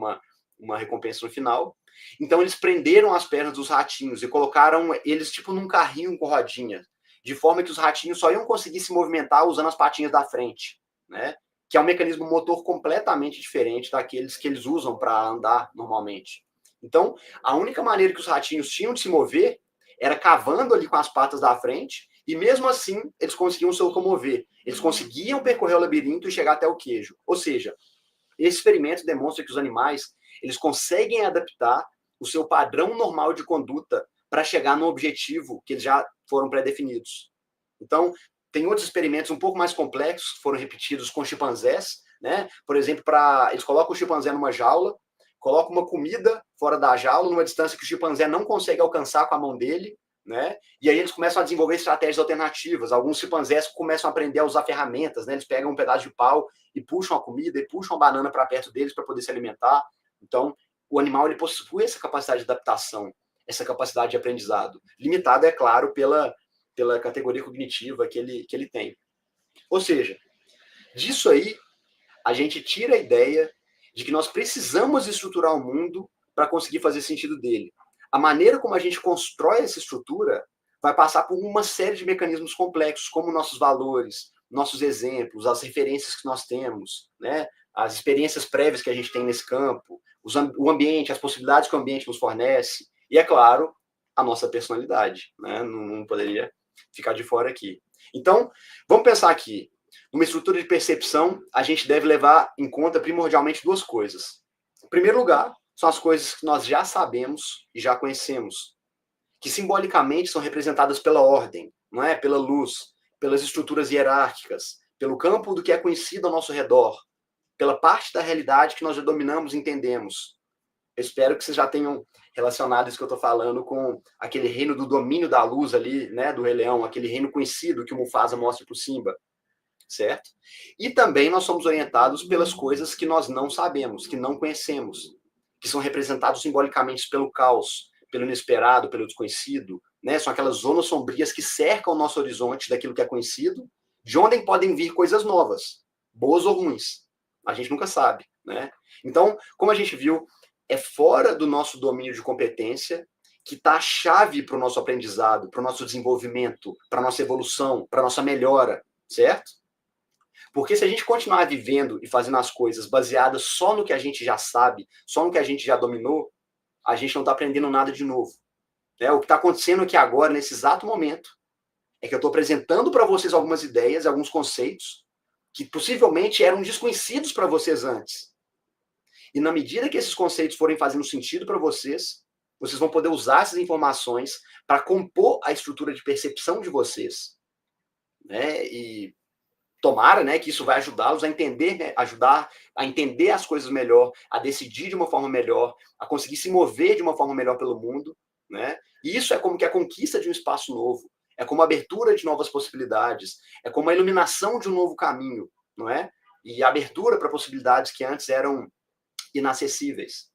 uma recompensa no final. Então eles prenderam as pernas dos ratinhos e colocaram eles tipo num carrinho com rodinha, de forma que os ratinhos só iam conseguir se movimentar usando as patinhas da frente, né? Que é um mecanismo motor completamente diferente daqueles que eles usam para andar normalmente. Então, a única maneira que os ratinhos tinham de se mover era cavando ali com as patas da frente, e mesmo assim eles conseguiam se locomover. Eles conseguiam percorrer o labirinto e chegar até o queijo. Ou seja, esse experimento demonstra que os animais eles conseguem adaptar o seu padrão normal de conduta para chegar no objetivo que eles já foram pré-definidos. Então, tem outros experimentos um pouco mais complexos que foram repetidos com chimpanzés, né? Por exemplo, eles colocam o chimpanzé numa jaula, colocam uma comida fora da jaula, numa distância que o chimpanzé não consegue alcançar com a mão dele, né? E aí eles começam a desenvolver estratégias alternativas. Alguns chimpanzés começam a aprender a usar ferramentas, né? Eles pegam um pedaço de pau e puxam a comida e puxam a banana para perto deles para poder se alimentar. Então, o animal ele possui essa capacidade de adaptação, essa capacidade de aprendizado, limitada, é claro, pela categoria cognitiva que ele tem. Ou seja, disso aí, a gente tira a ideia de que nós precisamos estruturar o mundo para conseguir fazer sentido dele. A maneira como a gente constrói essa estrutura vai passar por uma série de mecanismos complexos, como nossos valores, nossos exemplos, as referências que nós temos, né? As experiências prévias que a gente tem nesse campo, o ambiente, as possibilidades que o ambiente nos fornece, e, é claro, a nossa personalidade, né? Não poderia ficar de fora aqui. Então, vamos pensar aqui. Numa estrutura de percepção, a gente deve levar em conta primordialmente duas coisas. Em primeiro lugar, são as coisas que nós já sabemos e já conhecemos, que simbolicamente são representadas pela ordem, não é? Pela luz, pelas estruturas hierárquicas, pelo campo do que é conhecido ao nosso redor, pela parte da realidade que nós já dominamos e entendemos. Eu espero que vocês já tenham relacionado isso que eu estou falando com aquele reino do domínio da luz ali, né, do Rei Leão, aquele reino conhecido que o Mufasa mostra para o Simba, certo? E também nós somos orientados pelas coisas que nós não sabemos, que não conhecemos, que são representados simbolicamente pelo caos, pelo inesperado, pelo desconhecido, né? São aquelas zonas sombrias que cercam o nosso horizonte daquilo que é conhecido, de onde podem vir coisas novas, boas ou ruins. A gente nunca sabe, né? Então, como a gente viu, é fora do nosso domínio de competência que está a chave para o nosso aprendizado, para o nosso desenvolvimento, para a nossa evolução, para a nossa melhora, certo? Porque se a gente continuar vivendo e fazendo as coisas baseadas só no que a gente já sabe, só no que a gente já dominou, a gente não está aprendendo nada de novo. Né? O que está acontecendo aqui agora, nesse exato momento, é que eu estou apresentando para vocês algumas ideias, alguns conceitos, que possivelmente eram desconhecidos para vocês antes. E na medida que esses conceitos forem fazendo sentido para vocês, vocês vão poder usar essas informações para compor a estrutura de percepção de vocês. Né? E tomara, né, que isso vai ajudá-los a entender, né, ajudar a entender as coisas melhor, a decidir de uma forma melhor, a conseguir se mover de uma forma melhor pelo mundo, né? E isso é como que a conquista de um espaço novo, é como a abertura de novas possibilidades, é como a iluminação de um novo caminho, não é? E a abertura para possibilidades que antes eram inacessíveis.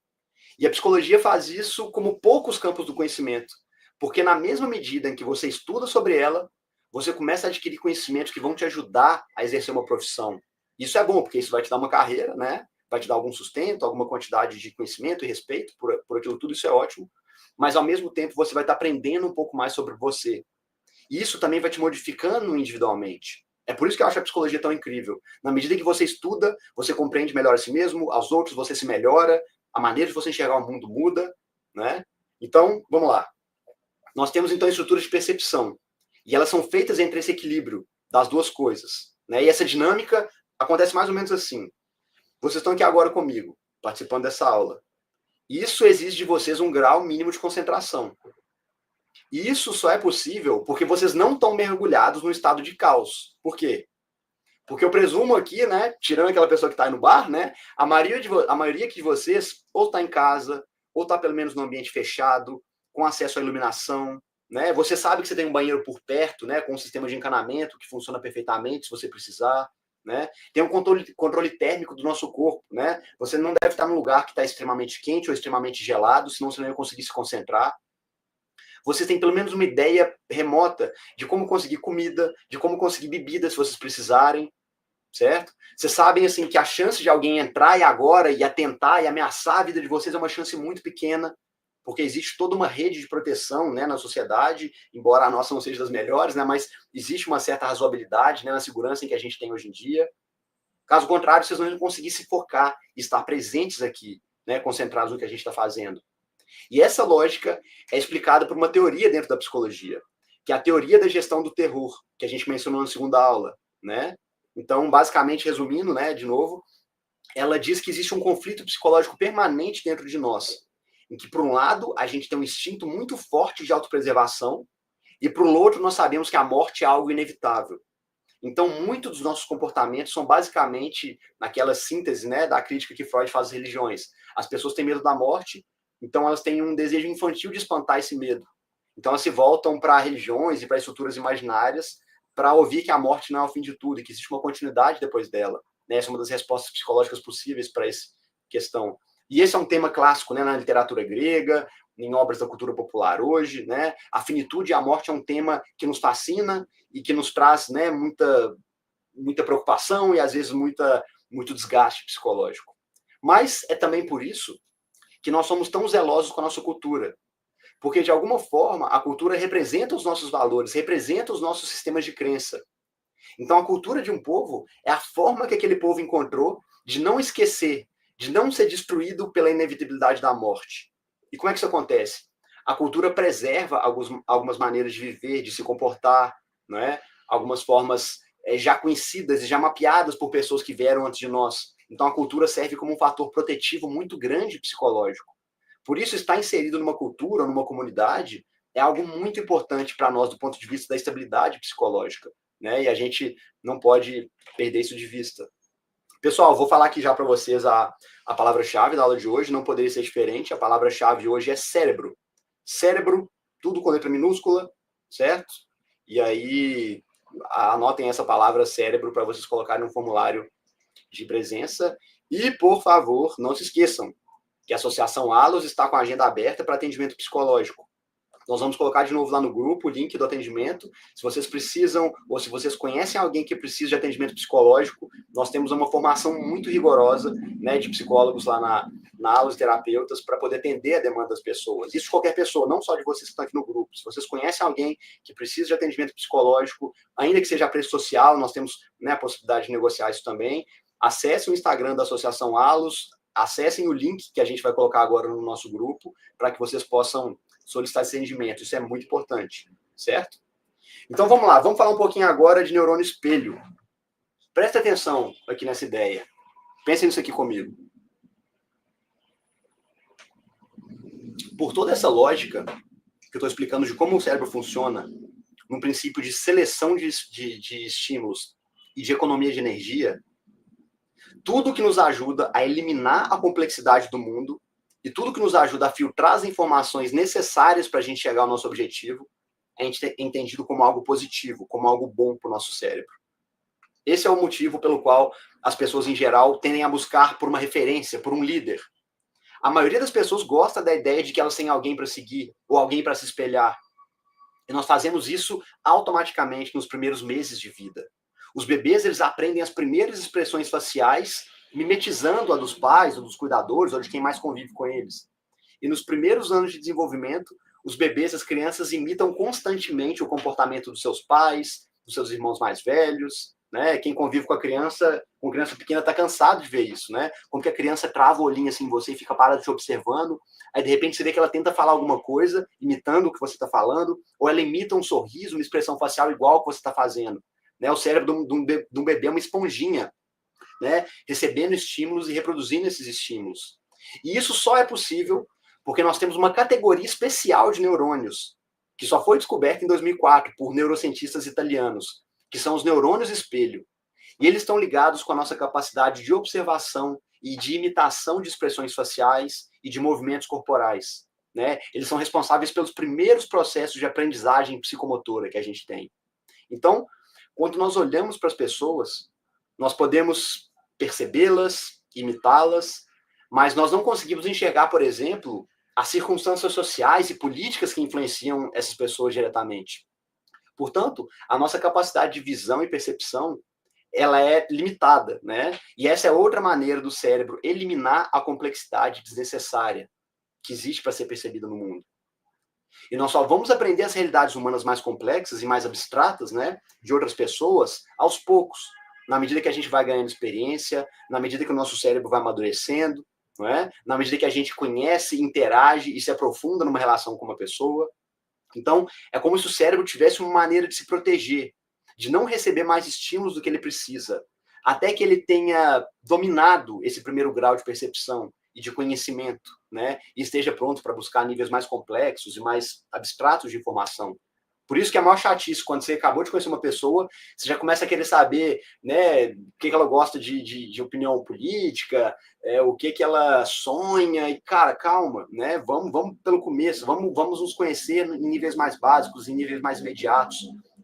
E a psicologia faz isso como poucos campos do conhecimento, porque na mesma medida em que você estuda sobre ela, você começa a adquirir conhecimentos que vão te ajudar a exercer uma profissão. Isso é bom, porque isso vai te dar uma carreira, né? Vai te dar algum sustento, alguma quantidade de conhecimento e respeito por aquilo tudo, isso é ótimo. Mas, ao mesmo tempo, você vai estar aprendendo um pouco mais sobre você. E isso também vai te modificando individualmente. É por isso que eu acho a psicologia tão incrível. Na medida que você estuda, você compreende melhor a si mesmo, aos outros você se melhora, a maneira de você enxergar o mundo muda, né? Então, vamos lá. Nós temos, então, estruturas de percepção. E elas são feitas entre esse equilíbrio das duas coisas. Né? E essa dinâmica acontece mais ou menos assim. Vocês estão aqui agora comigo, participando dessa aula. Isso exige de vocês um grau mínimo de concentração. E isso só é possível porque vocês não estão mergulhados no estado de caos. Por quê? Porque eu presumo aqui, né, tirando aquela pessoa que está aí no bar, né, a maioria de vocês ou está em casa, ou está pelo menos num ambiente fechado, com acesso à iluminação, né? Você sabe que você tem um banheiro por perto, né, com um sistema de encanamento que funciona perfeitamente se você precisar, né? Tem um controle térmico do nosso corpo, né? Você não deve estar num lugar que está extremamente quente ou extremamente gelado, senão você não ia conseguir se concentrar. vocês têm pelo menos uma ideia remota de como conseguir comida, de como conseguir bebida se vocês precisarem, certo? Vocês sabem, assim, que a chance de alguém entrar e agora e atentar e ameaçar a vida de vocês é uma chance muito pequena, porque existe toda uma rede de proteção, né, na sociedade, embora a nossa não seja das melhores, né, mas existe uma certa razoabilidade, né, na segurança em que a gente tem hoje em dia. Caso contrário, vocês não iam conseguir se focar e estar presentes aqui, né, concentrados no que a gente está fazendo. E essa lógica é explicada por uma teoria dentro da psicologia, que é a teoria da gestão do terror, que a gente mencionou na segunda aula, né? Então, basicamente, resumindo, né, de novo, ela diz que existe um conflito psicológico permanente dentro de nós, em que, por um lado, a gente tem um instinto muito forte de autopreservação, e, por outro, nós sabemos que a morte é algo inevitável. Então, muitos dos nossos comportamentos são basicamente naquela síntese, né, da crítica que Freud faz às religiões. As pessoas têm medo da morte, então elas têm um desejo infantil de espantar esse medo. Então elas se voltam para religiões e para estruturas imaginárias para ouvir que a morte não é o fim de tudo e que existe uma continuidade depois dela. Né? Essa é uma das respostas psicológicas possíveis para essa questão. E esse é um tema clássico, né, na literatura grega, em obras da cultura popular hoje, né? A finitude e a morte é um tema que nos fascina e que nos traz, né, muita preocupação e às vezes muito desgaste psicológico. Mas é também por isso que nós somos tão zelosos com a nossa cultura. Porque, de alguma forma, a cultura representa os nossos valores, representa os nossos sistemas de crença. Então, a cultura de um povo é a forma que aquele povo encontrou de não esquecer, de não ser destruído pela inevitabilidade da morte. E como é que isso acontece? A cultura preserva algumas maneiras de viver, de se comportar, não é? Algumas formas já conhecidas e já mapeadas por pessoas que vieram antes de nós. Então, a cultura serve como um fator protetivo muito grande psicológico. Por isso, estar inserido numa cultura, numa comunidade, é algo muito importante para nós do ponto de vista da estabilidade psicológica, né? E a gente não pode perder isso de vista. Pessoal, vou falar aqui já para vocês a palavra-chave da aula de hoje, não poderia ser diferente. A palavra-chave hoje é cérebro. Cérebro, tudo com letra minúscula, certo? E aí, anotem essa palavra cérebro para vocês colocarem no formulário de presença. E, por favor, não se esqueçam que a Associação ALOS está com a agenda aberta para atendimento psicológico. Nós vamos colocar de novo lá no grupo o link do atendimento. Se vocês precisam, ou se vocês conhecem alguém que precisa de atendimento psicológico, nós temos uma formação muito rigorosa, né, de psicólogos lá na ALOS Terapeutas para poder atender a demanda das pessoas. Isso de qualquer pessoa, não só de vocês que estão aqui no grupo. Se vocês conhecem alguém que precisa de atendimento psicológico, ainda que seja a preço social, nós temos, né, a possibilidade de negociar isso também. Acesse o Instagram da Associação ALOS, acessem o link que a gente vai colocar agora no nosso grupo para que vocês possam solicitar esse atendimento. Isso é muito importante, certo? Então vamos lá, vamos falar um pouquinho agora de neurônio espelho. Presta atenção aqui nessa ideia. Pensem nisso aqui comigo. Por toda essa lógica que eu estou explicando de como o cérebro funciona, num princípio de seleção de estímulos e de economia de energia, tudo que nos ajuda a eliminar a complexidade do mundo e tudo que nos ajuda a filtrar as informações necessárias para a gente chegar ao nosso objetivo é entendido como algo positivo, como algo bom para o nosso cérebro. Esse é o motivo pelo qual as pessoas, em geral, tendem a buscar por uma referência, por um líder. A maioria das pessoas gosta da ideia de que elas têm alguém para seguir ou alguém para se espelhar. E nós fazemos isso automaticamente nos primeiros meses de vida. Os bebês, eles aprendem as primeiras expressões faciais mimetizando a dos pais, ou dos cuidadores, ou de quem mais convive com eles. E nos primeiros anos de desenvolvimento, os bebês, as crianças imitam constantemente o comportamento dos seus pais, dos seus irmãos mais velhos, né? Quem convive com criança pequena está cansado de ver isso, né? Como que a criança trava o olhinho assim em você e fica parada te observando, aí de repente você vê que ela tenta falar alguma coisa, imitando o que você está falando, ou ela imita um sorriso, uma expressão facial igual ao que você está fazendo. Né? O cérebro de um bebê é uma esponjinha, né? Recebendo estímulos e reproduzindo esses estímulos. E isso só é possível porque nós temos uma categoria especial de neurônios, que só foi descoberta em 2004 por neurocientistas italianos, que são os neurônios espelho. E eles estão ligados com a nossa capacidade de observação e de imitação de expressões faciais e de movimentos corporais. Né? Eles são responsáveis pelos primeiros processos de aprendizagem psicomotora que a gente tem. Então, quando nós olhamos para as pessoas, nós podemos percebê-las, imitá-las, mas nós não conseguimos enxergar, por exemplo, as circunstâncias sociais e políticas que influenciam essas pessoas diretamente. Portanto, a nossa capacidade de visão e percepção, ela é limitada, né? E essa é outra maneira do cérebro eliminar a complexidade desnecessária que existe para ser percebida no mundo. E nós só vamos aprender as realidades humanas mais complexas e mais abstratas, né, de outras pessoas, aos poucos, na medida que a gente vai ganhando experiência, na medida que o nosso cérebro vai amadurecendo, não é? Na medida que a gente conhece, interage e se aprofunda numa relação com uma pessoa. Então, é como se o cérebro tivesse uma maneira de se proteger, de não receber mais estímulos do que ele precisa, até que ele tenha dominado esse primeiro grau de percepção e de conhecimento, né? E esteja pronto para buscar níveis mais complexos e mais abstratos de informação. Por isso que é a maior chatice, quando você acabou de conhecer uma pessoa, você já começa a querer saber, né, o que ela gosta de opinião política, o que ela sonha, e, cara, calma, né, vamos pelo começo, vamos nos conhecer em níveis mais básicos, em níveis mais imediatos.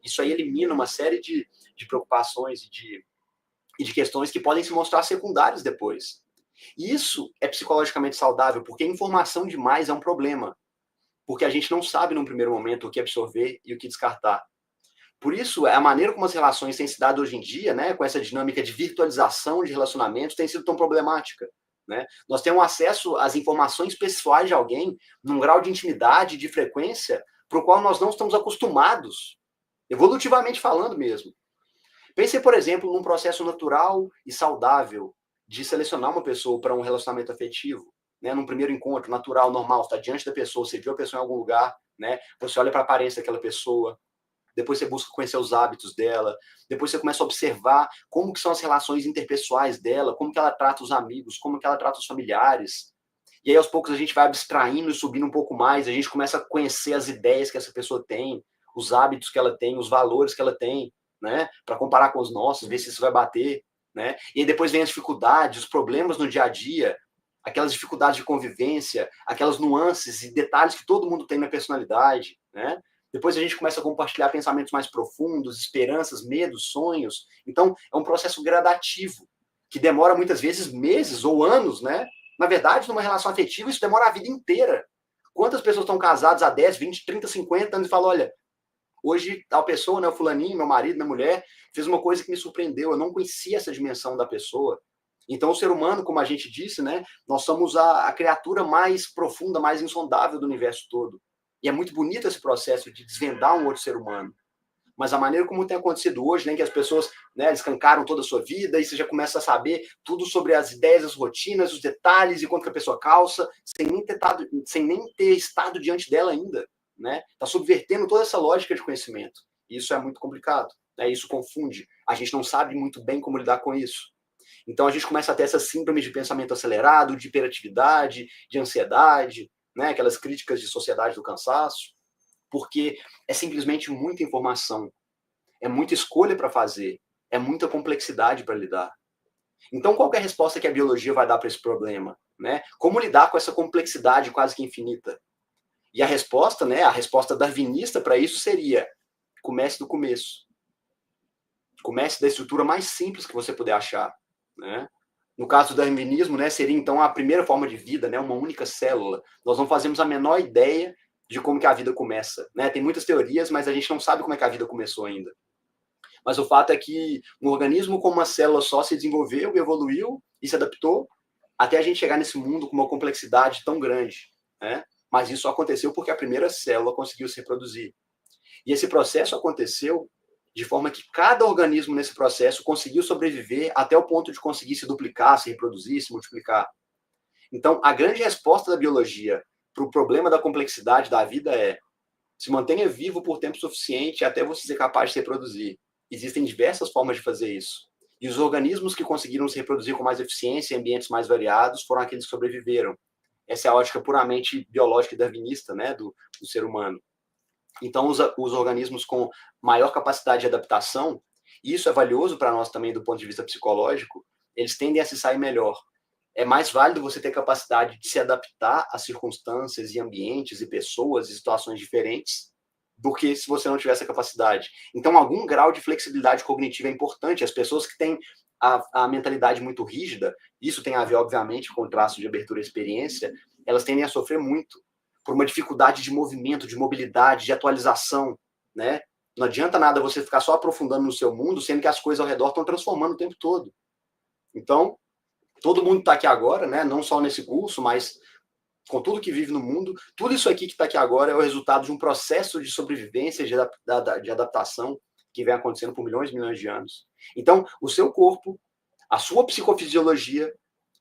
Isso aí elimina uma série de preocupações e de questões que podem se mostrar secundárias depois. Isso é psicologicamente saudável, porque informação demais é um problema. Porque a gente não sabe, num primeiro momento, o que absorver e o que descartar. Por isso, a maneira como as relações têm se dado hoje em dia, né, com essa dinâmica de virtualização de relacionamentos, tem sido tão problemática. Né? Nós temos acesso às informações pessoais de alguém num grau de intimidade, de frequência, para o qual nós não estamos acostumados, evolutivamente falando mesmo. Pense, por exemplo, num processo natural e saudável de selecionar uma pessoa para um relacionamento afetivo. Né, num primeiro encontro natural, normal, você está diante da pessoa, você viu a pessoa em algum lugar, né, você olha para a aparência daquela pessoa, depois você busca conhecer os hábitos dela, depois você começa a observar como que são as relações interpessoais dela, como que ela trata os amigos, como que ela trata os familiares. E aí, aos poucos, a gente vai abstraindo e subindo um pouco mais, a gente começa a conhecer as ideias que essa pessoa tem, os hábitos que ela tem, os valores que ela tem, né, para comparar com os nossos, ver se isso vai bater, né? E aí depois vem as dificuldades, os problemas no dia a dia, aquelas dificuldades de convivência, aquelas nuances e detalhes que todo mundo tem na personalidade, né? Depois a gente começa a compartilhar pensamentos mais profundos, esperanças, medos, sonhos. Então, é um processo gradativo, que demora muitas vezes meses ou anos, né? Na verdade, numa relação afetiva, isso demora a vida inteira. Quantas pessoas estão casadas há 10, 20, 30, 50 anos e falam, olha, hoje tal pessoa, né, o fulaninho, meu marido, minha mulher, fez uma coisa que me surpreendeu, eu não conhecia essa dimensão da pessoa. Então, o ser humano, como a gente disse, né, nós somos a criatura mais profunda, mais insondável do universo todo. E é muito bonito esse processo de desvendar um outro ser humano. Mas a maneira como tem acontecido hoje, né, que as pessoas, né, escancaram toda a sua vida e você já começa a saber tudo sobre as ideias, as rotinas, os detalhes e quanto que a pessoa calça, sem nem ter estado diante dela ainda. Né? Está subvertendo toda essa lógica de conhecimento. Isso é muito complicado. Né? Isso confunde. A gente não sabe muito bem como lidar com isso. Então a gente começa a ter essa síndrome de pensamento acelerado, de hiperatividade, de ansiedade, né? Aquelas críticas de sociedade do cansaço, porque é simplesmente muita informação, é muita escolha para fazer, é muita complexidade para lidar. Então, qual é a resposta que a biologia vai dar para esse problema? Né? Como lidar com essa complexidade quase que infinita? E a resposta, né, a resposta darwinista para isso seria: comece do começo. Comece da estrutura mais simples que você puder achar. Né? No caso do darwinismo, né, seria então a primeira forma de vida, né, uma única célula. Nós não fazemos a menor ideia de como que a vida começa. Né? Tem muitas teorias, mas a gente não sabe como é que a vida começou ainda. Mas o fato é que um organismo com uma célula só se desenvolveu, evoluiu e se adaptou até a gente chegar nesse mundo com uma complexidade tão grande. Né? Mas isso aconteceu porque a primeira célula conseguiu se reproduzir. E esse processo aconteceu de forma que cada organismo nesse processo conseguiu sobreviver até o ponto de conseguir se duplicar, se reproduzir, se multiplicar. Então, a grande resposta da biologia para o problema da complexidade da vida é: se mantenha vivo por tempo suficiente até você ser capaz de se reproduzir. Existem diversas formas de fazer isso. E os organismos que conseguiram se reproduzir com mais eficiência em ambientes mais variados foram aqueles que sobreviveram. Essa é a ótica puramente biológica e darwinista, né, do ser humano. Então, os organismos com maior capacidade de adaptação, e isso é valioso para nós também do ponto de vista psicológico, eles tendem a se sair melhor. É mais válido você ter capacidade de se adaptar a circunstâncias e ambientes e pessoas e situações diferentes do que se você não tiver essa capacidade. Então, algum grau de flexibilidade cognitiva é importante. As pessoas que têm a mentalidade muito rígida, isso tem a ver, obviamente, com o traço de abertura à experiência, elas tendem a sofrer muito por uma dificuldade de movimento, de mobilidade, de atualização, né? Não adianta nada você ficar só aprofundando no seu mundo, sendo que as coisas ao redor estão transformando o tempo todo. Então, todo mundo está aqui agora, né? Não só nesse curso, mas com tudo que vive no mundo, tudo isso aqui que está aqui agora é o resultado de um processo de sobrevivência, de adaptação que vem acontecendo por milhões e milhões de anos. Então, o seu corpo, a sua psicofisiologia,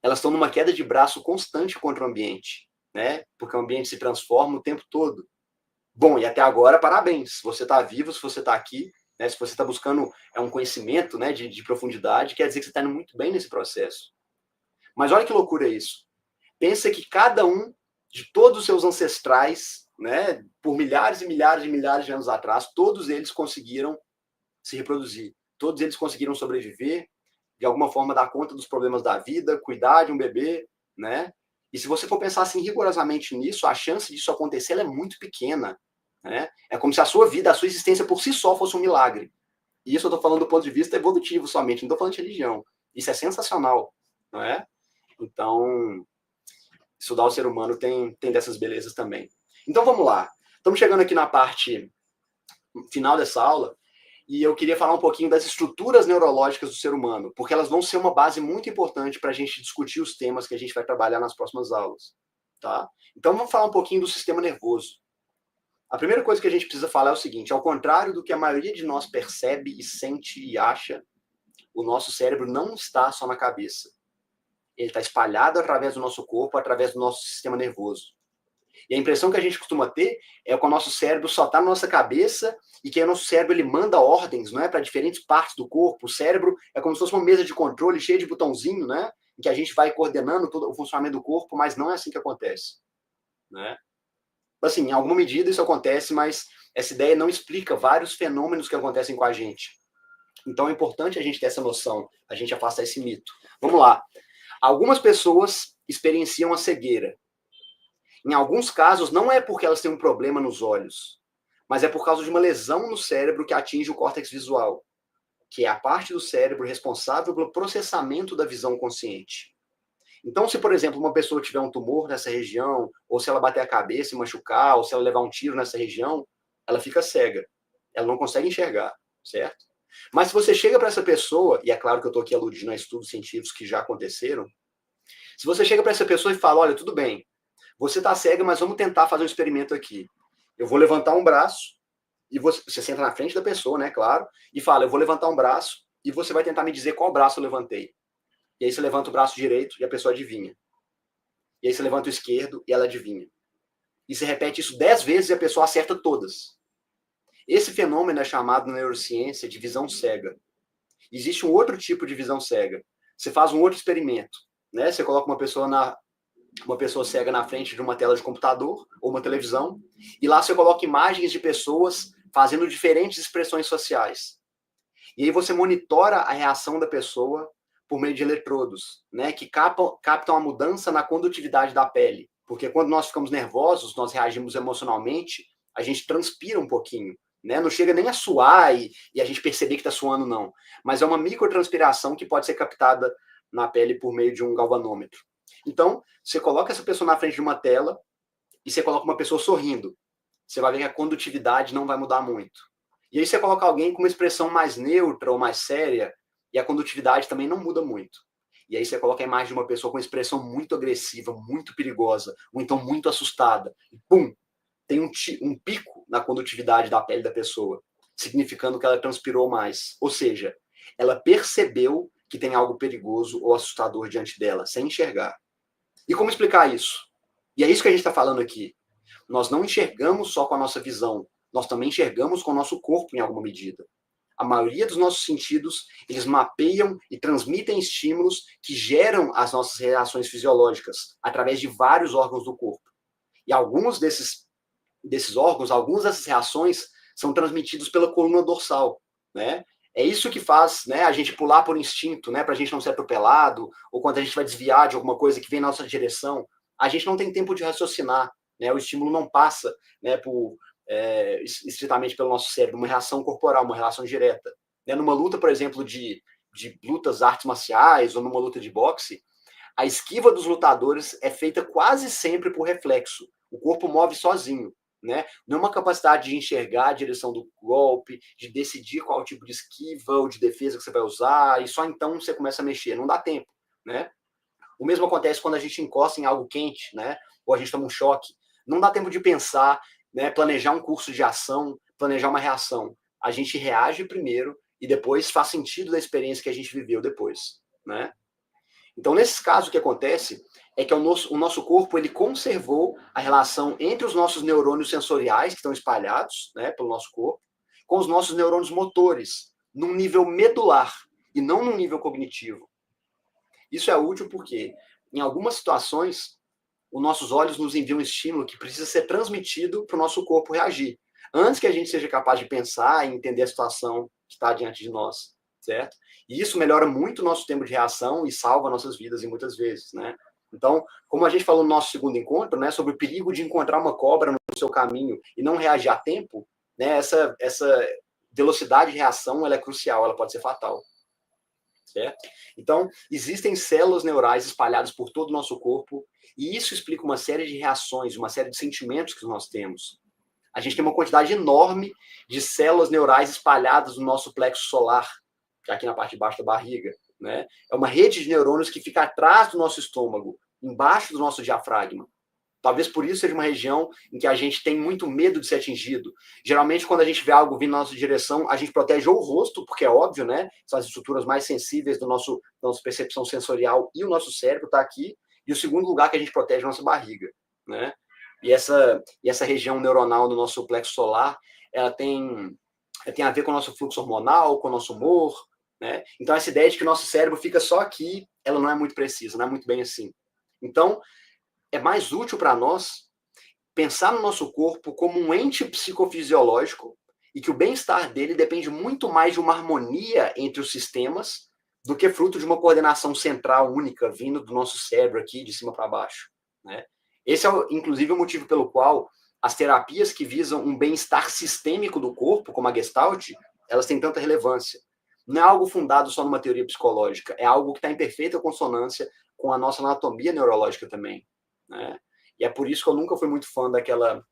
elas estão numa queda de braço constante contra o ambiente, né? Porque o ambiente se transforma o tempo todo. Bom, e até agora, parabéns. Se você está vivo, se você está aqui, né? Se você está buscando um conhecimento, né, de profundidade, quer dizer que você está indo muito bem nesse processo. Mas olha que loucura isso. Pensa que cada um de todos os seus ancestrais, né, por milhares e milhares e milhares de anos atrás, todos eles conseguiram se reproduzir. Todos eles conseguiram sobreviver, de alguma forma dar conta dos problemas da vida, cuidar de um bebê, né? E se você for pensar assim rigorosamente nisso, a chance disso acontecer é muito pequena, né? É como se a sua vida, a sua existência por si só fosse um milagre. E isso eu estou falando do ponto de vista evolutivo somente, não estou falando de religião. Isso é sensacional, não é? Então, estudar o ser humano tem dessas belezas também. Então, vamos lá. Estamos chegando aqui na parte final dessa aula, e eu queria falar um pouquinho das estruturas neurológicas do ser humano, porque elas vão ser uma base muito importante para a gente discutir os temas que a gente vai trabalhar nas próximas aulas. Tá? Então, vamos falar um pouquinho do sistema nervoso. A primeira coisa que a gente precisa falar é o seguinte: ao contrário do que a maioria de nós percebe e sente e acha, o nosso cérebro não está só na cabeça. Ele está espalhado através do nosso corpo, através do nosso sistema nervoso. E a impressão que a gente costuma ter é que o nosso cérebro só está na nossa cabeça e que o nosso cérebro ele manda ordens, não é, para diferentes partes do corpo. O cérebro é como se fosse uma mesa de controle cheia de botãozinho, né, em que a gente vai coordenando todo o funcionamento do corpo, mas não é assim que acontece, né? Assim, em alguma medida isso acontece, mas essa ideia não explica vários fenômenos que acontecem com a gente. Então é importante a gente ter essa noção, a gente afastar esse mito. Vamos lá. Algumas pessoas experienciam a cegueira. Em alguns casos, não é porque elas têm um problema nos olhos, mas é por causa de uma lesão no cérebro que atinge o córtex visual, que é a parte do cérebro responsável pelo processamento da visão consciente. Então, se, por exemplo, uma pessoa tiver um tumor nessa região, ou se ela bater a cabeça e machucar, ou se ela levar um tiro nessa região, ela fica cega. Ela não consegue enxergar, certo? Mas se você chega para essa pessoa, e é claro que eu estou aqui aludindo a estudos científicos que já aconteceram, se você chega para essa pessoa e fala, olha, tudo bem, você está cega, mas vamos tentar fazer um experimento aqui. Eu vou levantar um braço, e você senta na frente da pessoa, né, claro, e fala, eu vou levantar um braço, e você vai tentar me dizer qual braço eu levantei. E aí você levanta o braço direito e a pessoa adivinha. E aí você levanta o esquerdo e ela adivinha. E você repete isso 10 vezes e a pessoa acerta todas. Esse fenômeno é chamado na neurociência de visão cega. Existe um outro tipo de visão cega. Você faz um outro experimento, né? Você coloca uma pessoa cega na frente de uma tela de computador ou uma televisão, e lá você coloca imagens de pessoas fazendo diferentes expressões sociais. E aí você monitora a reação da pessoa por meio de eletrodos, né, que captam a mudança na condutividade da pele. Porque quando nós ficamos nervosos, nós reagimos emocionalmente, a gente transpira um pouquinho. Né? Não chega nem a suar e a gente perceber que está suando, não. Mas é uma microtranspiração que pode ser captada na pele por meio de um galvanômetro. Então, você coloca essa pessoa na frente de uma tela e você coloca uma pessoa sorrindo. Você vai ver que a condutividade não vai mudar muito. E aí você coloca alguém com uma expressão mais neutra ou mais séria e a condutividade também não muda muito. E aí você coloca a imagem de uma pessoa com uma expressão muito agressiva, muito perigosa, ou então muito assustada. E pum! Tem um pico na condutividade da pele da pessoa, significando que ela transpirou mais. Ou seja, ela percebeu que tem algo perigoso ou assustador diante dela, sem enxergar. E como explicar isso? E é isso que a gente está falando aqui. Nós não enxergamos só com a nossa visão, nós também enxergamos com o nosso corpo em alguma medida. A maioria dos nossos sentidos, eles mapeiam e transmitem estímulos que geram as nossas reações fisiológicas através de vários órgãos do corpo. E alguns desses órgãos, algumas dessas reações são transmitidos pela coluna dorsal, né? É isso que faz, né, a gente pular por instinto, né, para a gente não ser atropelado, ou quando a gente vai desviar de alguma coisa que vem na nossa direção, a gente não tem tempo de raciocinar, né, o estímulo não passa, né, estritamente pelo nosso cérebro, uma reação corporal, uma relação direta. Né? Numa luta, por exemplo, de lutas artes marciais, ou numa luta de boxe, A esquiva dos lutadores é feita quase sempre por reflexo. O corpo move sozinho, né? Não é uma capacidade de enxergar a direção do golpe, de decidir qual tipo de esquiva ou de defesa que você vai usar, e só então você começa a mexer. Não dá tempo, né? O mesmo acontece quando a gente encosta em algo quente, né? Ou a gente toma um choque. Não dá tempo de pensar, né? Planejar um curso de ação, planejar uma reação. A gente reage primeiro e depois faz sentido da experiência que a gente viveu depois, né? Então, nesses casos, o que acontece é que o nosso corpo ele conservou a relação entre os nossos neurônios sensoriais, que estão espalhados, né, pelo nosso corpo, com os nossos neurônios motores, num nível medular e não num nível cognitivo. Isso é útil porque, em algumas situações, os nossos olhos nos enviam um estímulo que precisa ser transmitido para o nosso corpo reagir, antes que a gente seja capaz de pensar e entender a situação que está diante de nós, certo? E isso melhora muito o nosso tempo de reação e salva nossas vidas, muitas vezes, né? Então, como a gente falou no nosso segundo encontro, né, sobre o perigo de encontrar uma cobra no seu caminho e não reagir a tempo, né, essa velocidade de reação ela é crucial, ela pode ser fatal. Certo? Então, existem células neurais espalhadas por todo o nosso corpo, e isso explica uma série de reações, uma série de sentimentos que nós temos. A gente tem uma quantidade enorme de células neurais espalhadas no nosso plexo solar, que é aqui na parte de baixo da barriga, né? É uma rede de neurônios que fica atrás do nosso estômago, embaixo do nosso diafragma. Talvez por isso seja uma região em que a gente tem muito medo de ser atingido. Geralmente, quando a gente vê algo vindo na nossa direção, a gente protege o rosto, porque é óbvio, né? São as estruturas mais sensíveis da nossa percepção sensorial e o nosso cérebro está aqui. E o segundo lugar que a gente protege é a nossa barriga, né? E essa região neuronal no nosso plexo solar, ela tem a ver com o nosso fluxo hormonal, com o nosso humor, né? Então, essa ideia de que o nosso cérebro fica só aqui, ela não é muito precisa, não é muito bem assim. Então, é mais útil para nós pensar no nosso corpo como um ente psicofisiológico e que o bem-estar dele depende muito mais de uma harmonia entre os sistemas do que fruto de uma coordenação central única vindo do nosso cérebro aqui de cima para baixo, né? Esse é, inclusive, o motivo pelo qual as terapias que visam um bem-estar sistêmico do corpo, como a Gestalt, elas têm tanta relevância. Não é algo fundado só numa teoria psicológica, é algo que está em perfeita consonância com a nossa anatomia neurológica também, né? E é por isso que eu nunca fui muito fã daquela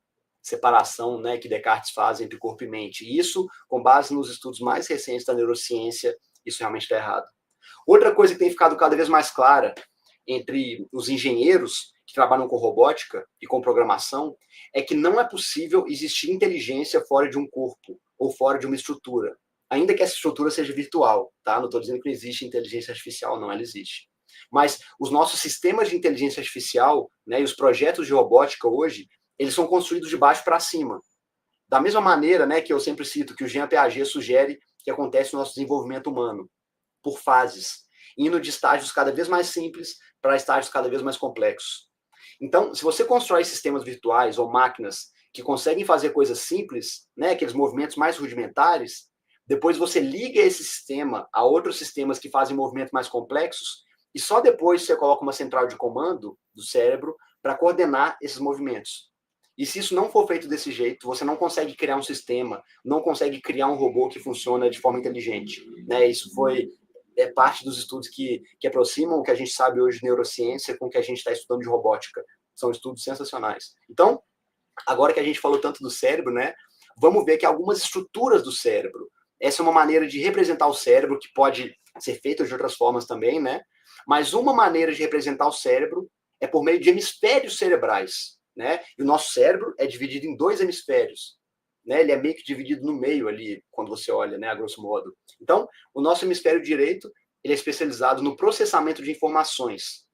separação, né, que Descartes faz entre corpo e mente. E isso, com base nos estudos mais recentes da neurociência, isso realmente está errado. Outra coisa que tem ficado cada vez mais clara entre os engenheiros que trabalham com robótica e com programação é que não é possível existir inteligência fora de um corpo ou fora de uma estrutura, ainda que essa estrutura seja virtual, tá? Não estou dizendo que não existe inteligência artificial, não, ela existe. Mas os nossos sistemas de inteligência artificial, né, e os projetos de robótica hoje, eles são construídos de baixo para cima. Da mesma maneira, né, que eu sempre cito que o Jean Piaget sugere que acontece no nosso desenvolvimento humano, por fases, indo de estágios cada vez mais simples para estágios cada vez mais complexos. Então, se você constrói sistemas virtuais ou máquinas que conseguem fazer coisas simples, né, aqueles movimentos mais rudimentares, depois você liga esse sistema a outros sistemas que fazem movimentos mais complexos, e só depois você coloca uma central de comando do cérebro para coordenar esses movimentos. E se isso não for feito desse jeito, você não consegue criar um sistema, não consegue criar um robô que funciona de forma inteligente, né? Isso é parte dos estudos que aproximam o que a gente sabe hoje de neurociência com o que a gente está estudando de robótica. São estudos sensacionais. Então, agora que a gente falou tanto do cérebro, né? Vamos ver que algumas estruturas do cérebro, essa é uma maneira de representar o cérebro que pode ser feita de outras formas também, né? Mas uma maneira de representar o cérebro é por meio de hemisférios cerebrais, né? E o nosso cérebro é dividido em dois hemisférios, né? Ele é meio que dividido no meio ali, quando você olha, né? A grosso modo. Então, o nosso hemisfério direito, ele é especializado no processamento de informações.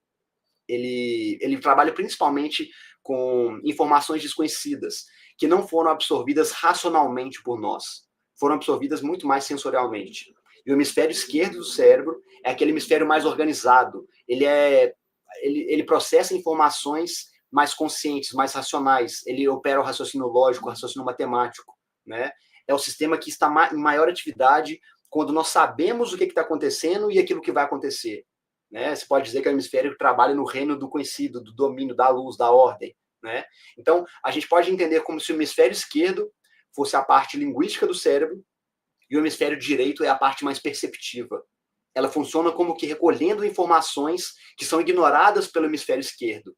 Ele trabalha principalmente com informações desconhecidas, que não foram absorvidas racionalmente por nós, foram absorvidas muito mais sensorialmente. E o hemisfério esquerdo do cérebro é aquele hemisfério mais organizado. Ele processa informações mais conscientes, mais racionais. Ele opera o raciocínio lógico, o raciocínio matemático, né? É o sistema que está em maior atividade quando nós sabemos o que está acontecendo e aquilo que vai acontecer, né? Você pode dizer que é o hemisfério que trabalha no reino do conhecido, do domínio, da luz, da ordem, né? Então, a gente pode entender como se o hemisfério esquerdo fosse a parte linguística do cérebro e o hemisfério direito é a parte mais perceptiva, ela funciona como que recolhendo informações que são ignoradas pelo hemisfério esquerdo.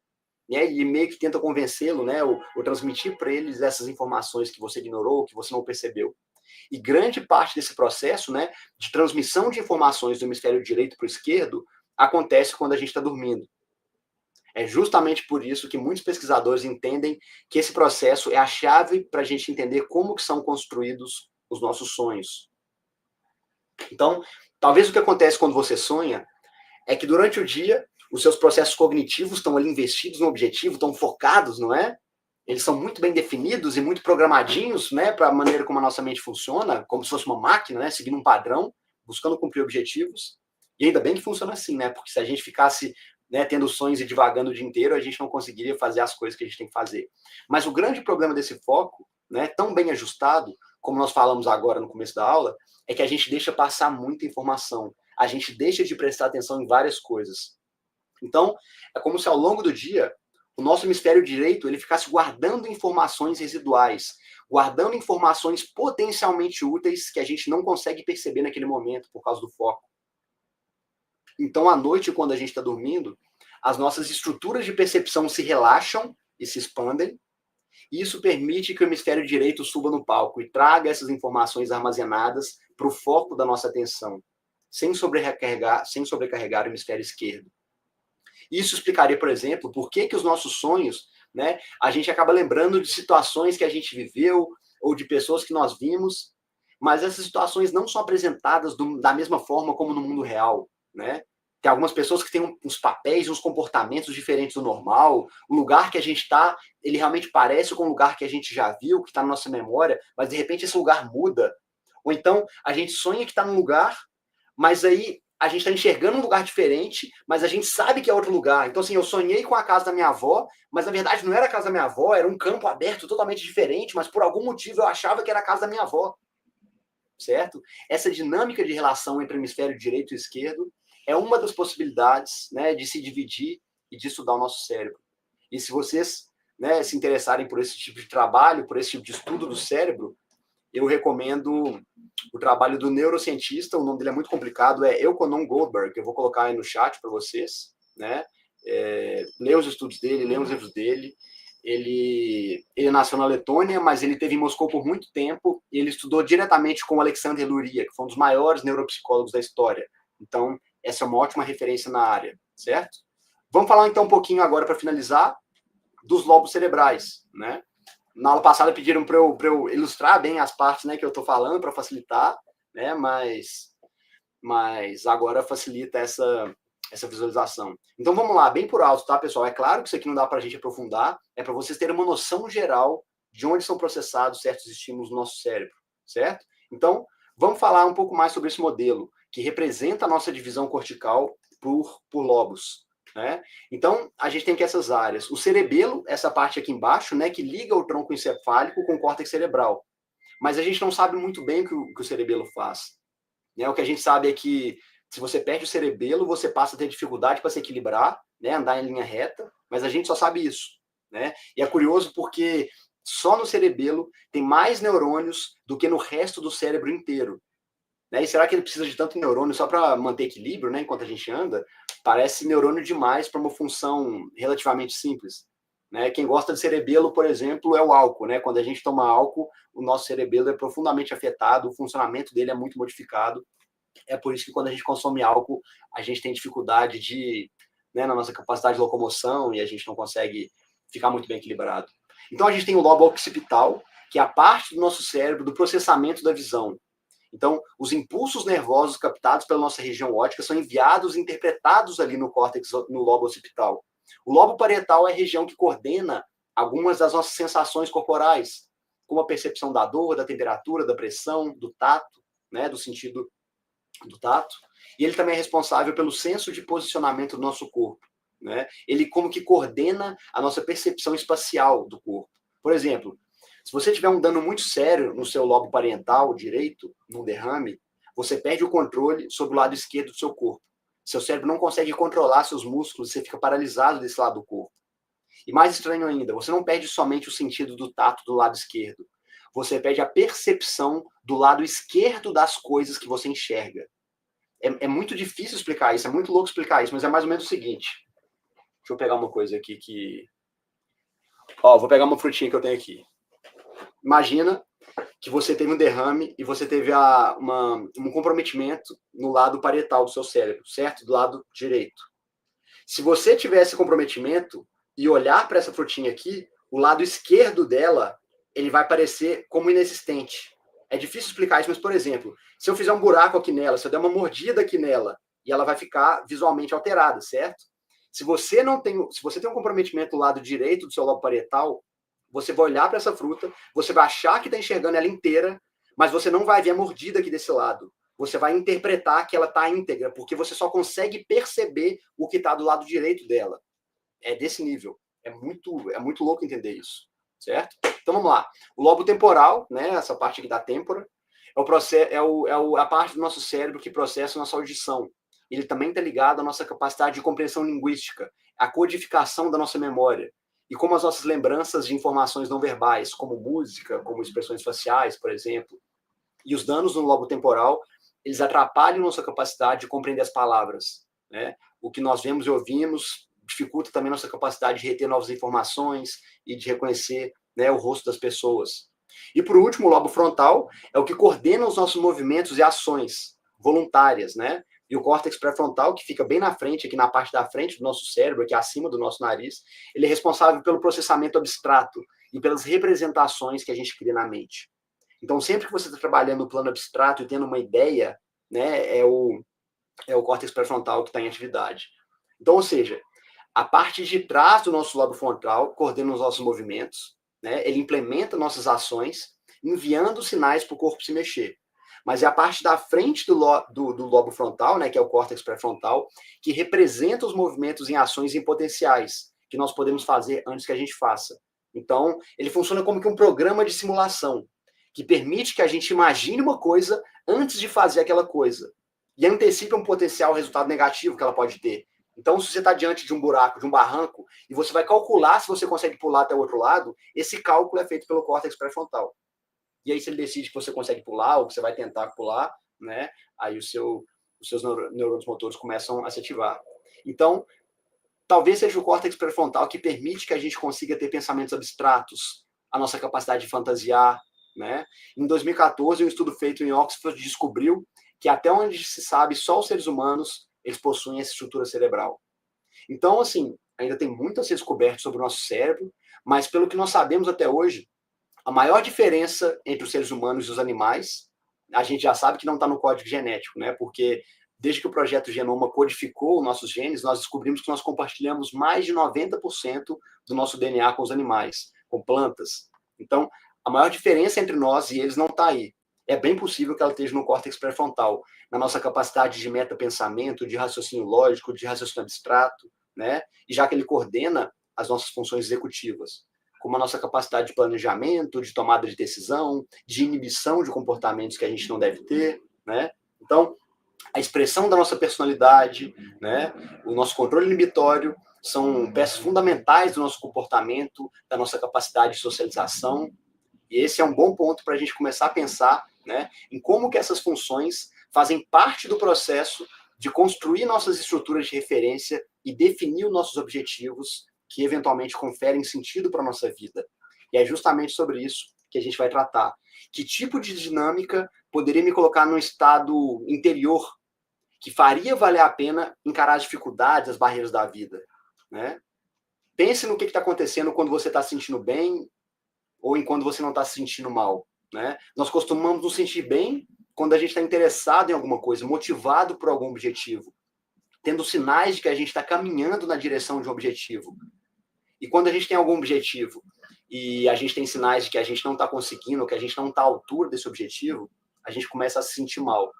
Né? E meio que tenta convencê-lo, né? Ou transmitir para eles essas informações que você ignorou, que você não percebeu. E grande parte desse processo, né, de transmissão de informações do hemisfério direito para o esquerdo acontece quando a gente está dormindo. É justamente por isso que muitos pesquisadores entendem que esse processo é a chave para a gente entender como que são construídos os nossos sonhos. Então, talvez o que acontece quando você sonha é que durante o dia os seus processos cognitivos estão ali investidos no objetivo, estão focados, não é? Eles são muito bem definidos e muito programadinhos, né, para a maneira como a nossa mente funciona, como se fosse uma máquina, né, seguindo um padrão, buscando cumprir objetivos. E ainda bem que funciona assim, né? Porque se a gente ficasse, né, tendo sonhos e divagando o dia inteiro, a gente não conseguiria fazer as coisas que a gente tem que fazer. Mas o grande problema desse foco, né, tão bem ajustado, como nós falamos agora no começo da aula, é que a gente deixa passar muita informação. A gente deixa de prestar atenção em várias coisas. Então, é como se ao longo do dia o nosso hemisfério direito ele ficasse guardando informações residuais, guardando informações potencialmente úteis que a gente não consegue perceber naquele momento por causa do foco. Então, à noite, quando a gente está dormindo, as nossas estruturas de percepção se relaxam e se expandem, e isso permite que o hemisfério direito suba no palco e traga essas informações armazenadas para o foco da nossa atenção, sem sobrecarregar o hemisfério esquerdo. Isso explicaria, por exemplo, por que os nossos sonhos, né, a gente acaba lembrando de situações que a gente viveu ou de pessoas que nós vimos, mas essas situações não são apresentadas da mesma forma como no mundo real, né? Tem algumas pessoas que têm uns papéis, uns comportamentos diferentes do normal. O lugar que a gente está, ele realmente parece com um lugar que a gente já viu, que está na nossa memória, mas de repente esse lugar muda. Ou então a gente sonha que está num lugar, mas aí a gente está enxergando um lugar diferente, mas a gente sabe que é outro lugar. Então, assim, eu sonhei com a casa da minha avó, mas na verdade não era a casa da minha avó, era um campo aberto totalmente diferente, mas por algum motivo eu achava que era a casa da minha avó. Certo? Essa dinâmica de relação entre o hemisfério direito e esquerdo é uma das possibilidades, né, de se dividir e de estudar o nosso cérebro. E se vocês, né, se interessarem por esse tipo de trabalho, por esse tipo de estudo do cérebro, eu recomendo o trabalho do neurocientista, o nome dele é muito complicado, é Eukonom Goldberg, eu vou colocar aí no chat para vocês, né? Lê os estudos dele, lê os livros dele. Ele nasceu na Letônia, mas ele esteve em Moscou por muito tempo, e ele estudou diretamente com o Alexander Luria, que foi um dos maiores neuropsicólogos da história. Então, essa é uma ótima referência na área, certo? Vamos falar então um pouquinho agora, para finalizar, dos lobos cerebrais, né? Na aula passada pediram para eu ilustrar bem as partes, né, que eu estou falando, para facilitar, né, mas agora facilita essa visualização. Então vamos lá, bem por alto, tá, pessoal? É claro que isso aqui não dá para a gente aprofundar, é para vocês terem uma noção geral de onde são processados certos estímulos no nosso cérebro, certo? Então, vamos falar um pouco mais sobre esse modelo, que representa a nossa divisão cortical por lobos. Né? Então, a gente tem que essas áreas. O cerebelo, essa parte aqui embaixo, né, que liga o tronco encefálico com o córtex cerebral. Mas a gente não sabe muito bem o que o cerebelo faz. Né? O que a gente sabe é que se você perde o cerebelo, você passa a ter dificuldade para se equilibrar, né, andar em linha reta, mas a gente só sabe isso. Né? E é curioso porque só no cerebelo tem mais neurônios do que no resto do cérebro inteiro. Né? E será que ele precisa de tanto neurônio só para manter equilíbrio, né, enquanto a gente anda? Parece neurônio demais para uma função relativamente simples. Né? Quem gosta de cerebelo, por exemplo, é o álcool. Né? Quando a gente toma álcool, o nosso cerebelo é profundamente afetado, o funcionamento dele é muito modificado. É por isso que quando a gente consome álcool, a gente tem dificuldade na nossa capacidade de locomoção e a gente não consegue ficar muito bem equilibrado. Então a gente tem o lobo occipital, que é a parte do nosso cérebro do processamento da visão. Então, os impulsos nervosos captados pela nossa região óptica são enviados e interpretados ali no córtex, no lobo occipital. O lobo parietal é a região que coordena algumas das nossas sensações corporais, como a percepção da dor, da temperatura, da pressão, do tato, né, do sentido do tato. E ele também é responsável pelo senso de posicionamento do nosso corpo. Né? Ele como que coordena a nossa percepção espacial do corpo. Por exemplo, se você tiver um dano muito sério no seu lobo parietal direito, num derrame, você perde o controle sobre o lado esquerdo do seu corpo. Seu cérebro não consegue controlar seus músculos, você fica paralisado desse lado do corpo. E mais estranho ainda, você não perde somente o sentido do tato do lado esquerdo, você perde a percepção do lado esquerdo das coisas que você enxerga. É muito difícil explicar isso, é muito louco explicar isso, mas é mais ou menos o seguinte. Deixa eu pegar uma coisa aqui que... Ó, vou pegar uma frutinha que eu tenho aqui. Imagina que você teve um derrame e você teve um comprometimento no lado parietal do seu cérebro, certo? Do lado direito. Se você tiver esse comprometimento e olhar para essa frutinha aqui, o lado esquerdo dela, ele vai parecer como inexistente. É difícil explicar isso, mas, por exemplo, se eu fizer um buraco aqui nela, se eu der uma mordida aqui nela, e ela vai ficar visualmente alterada, certo? Se você tem um comprometimento do lado direito do seu lobo parietal, você vai olhar para essa fruta, você vai achar que está enxergando ela inteira, mas você não vai ver a mordida aqui desse lado. Você vai interpretar que ela está íntegra, porque você só consegue perceber o que está do lado direito dela. É desse nível. É muito louco entender isso, certo? Então vamos lá. O lobo temporal, né, essa parte aqui da têmpora, a parte do nosso cérebro que processa a nossa audição. Ele também está ligado à nossa capacidade de compreensão linguística, à codificação da nossa memória. E como as nossas lembranças de informações não verbais, como música, como expressões faciais, por exemplo. E os danos no lobo temporal, eles atrapalham nossa capacidade de compreender as palavras, né? O que nós vemos e ouvimos dificulta também nossa capacidade de reter novas informações e de reconhecer, né, o rosto das pessoas. E, por último, o lobo frontal é o que coordena os nossos movimentos e ações voluntárias, né? E o córtex pré-frontal, que fica bem na frente, aqui na parte da frente do nosso cérebro, aqui acima do nosso nariz, ele é responsável pelo processamento abstrato e pelas representações que a gente cria na mente. Então, sempre que você está trabalhando no plano abstrato e tendo uma ideia, né, é o córtex pré-frontal que está em atividade. Então, ou seja, a parte de trás do nosso lobo frontal coordena os nossos movimentos, né, ele implementa nossas ações, enviando sinais para o corpo se mexer. Mas é a parte da frente do lobo frontal, né, que é o córtex pré-frontal, que representa os movimentos em ações em potenciais, que nós podemos fazer antes que a gente faça. Então, ele funciona como que um programa de simulação, que permite que a gente imagine uma coisa antes de fazer aquela coisa. E antecipa um potencial resultado negativo que ela pode ter. Então, se você está diante de um buraco, de um barranco, e você vai calcular se você consegue pular até o outro lado, esse cálculo é feito pelo córtex pré-frontal. E aí, se ele decide que você consegue pular, ou que você vai tentar pular, né, aí os seus neurônios motores começam a se ativar. Então, talvez seja o córtex pré-frontal que permite que a gente consiga ter pensamentos abstratos, a nossa capacidade de fantasiar, né? Em 2014, um estudo feito em Oxford descobriu que até onde se sabe, só os seres humanos eles possuem essa estrutura cerebral. Então, assim, ainda tem muito a ser descoberto sobre o nosso cérebro, mas pelo que nós sabemos até hoje, a maior diferença entre os seres humanos e os animais, a gente já sabe que não está no código genético, né? Porque desde que o Projeto Genoma codificou nossos genes, nós descobrimos que nós compartilhamos mais de 90% do nosso DNA com os animais, com plantas. Então, a maior diferença entre nós e eles não está aí. É bem possível que ela esteja no córtex pré-frontal, na nossa capacidade de metapensamento, de raciocínio lógico, de raciocínio abstrato, né? E já que ele coordena as nossas funções executivas, como a nossa capacidade de planejamento, de tomada de decisão, de inibição de comportamentos que a gente não deve ter, né? Então, a expressão da nossa personalidade, né? O nosso controle inibitório são peças fundamentais do nosso comportamento, da nossa capacidade de socialização. E esse é um bom ponto para a gente começar a pensar, né, em como que essas funções fazem parte do processo de construir nossas estruturas de referência e definir os nossos objetivos que eventualmente conferem sentido para a nossa vida. E é justamente sobre isso que a gente vai tratar. Que tipo de dinâmica poderia me colocar num estado interior que faria valer a pena encarar as dificuldades, as barreiras da vida, né? Pense no que está acontecendo quando você está se sentindo bem ou enquanto você não está se sentindo mal, né? Nós costumamos nos sentir bem quando a gente está interessado em alguma coisa, motivado por algum objetivo, tendo sinais de que a gente está caminhando na direção de um objetivo. E quando a gente tem algum objetivo e a gente tem sinais de que a gente não está conseguindo, que a gente não está à altura desse objetivo, a gente começa a se sentir mal,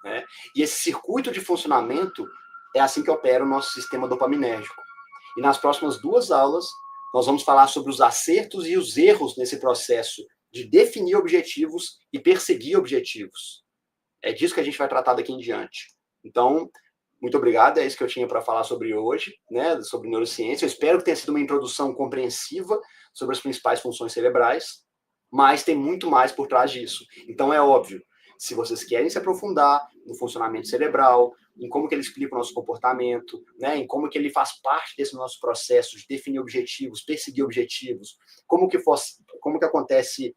né? E esse circuito de funcionamento é assim que opera o nosso sistema dopaminérgico. E nas próximas 2 aulas, nós vamos falar sobre os acertos e os erros nesse processo de definir objetivos e perseguir objetivos. É disso que a gente vai tratar daqui em diante. Então, muito obrigado, é isso que eu tinha para falar sobre hoje, né, sobre neurociência. Eu espero que tenha sido uma introdução compreensiva sobre as principais funções cerebrais, mas tem muito mais por trás disso. Então, é óbvio, se vocês querem se aprofundar no funcionamento cerebral, em como que ele explica o nosso comportamento, né, em como que ele faz parte desse nosso processo de definir objetivos, perseguir objetivos, como que acontece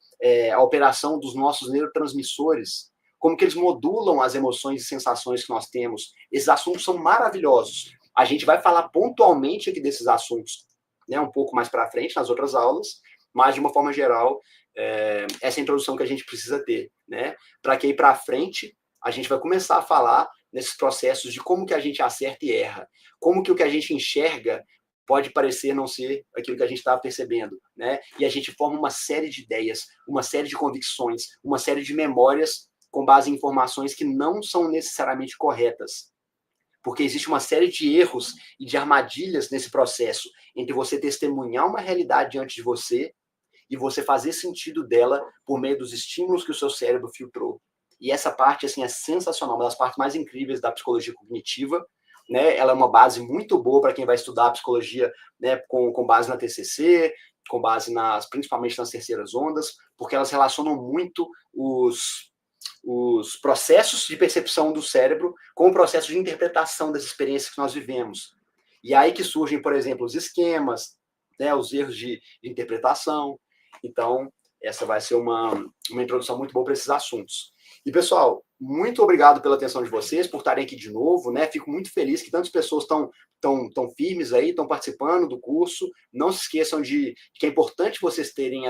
a operação dos nossos neurotransmissores, como que eles modulam as emoções e sensações que nós temos. Esses assuntos são maravilhosos. A gente vai falar pontualmente aqui desses assuntos, né, um pouco mais para frente, nas outras aulas, mas, de uma forma geral, essa é a introdução que a gente precisa ter, né, para que aí para frente a gente vai começar a falar nesses processos de como que a gente acerta e erra, como que o que a gente enxerga pode parecer não ser aquilo que a gente está percebendo, né? E a gente forma uma série de ideias, uma série de convicções, uma série de memórias com base em informações que não são necessariamente corretas. Porque existe uma série de erros e de armadilhas nesse processo entre você testemunhar uma realidade diante de você e você fazer sentido dela por meio dos estímulos que o seu cérebro filtrou. E essa parte, assim, é sensacional, uma das partes mais incríveis da psicologia cognitiva, né? Ela é uma base muito boa para quem vai estudar a psicologia, né, com base na TCC, com base principalmente nas terceiras ondas, porque elas relacionam muito os processos de percepção do cérebro com o processo de interpretação das experiências que nós vivemos. E aí que surgem, por exemplo, os esquemas, né, os erros de interpretação. Então, essa vai ser uma introdução muito boa para esses assuntos. E, pessoal, muito obrigado pela atenção de vocês, por estarem aqui de novo, né? Fico muito feliz que tantas pessoas estão firmes aí, estão participando do curso. Não se esqueçam de que é importante vocês terem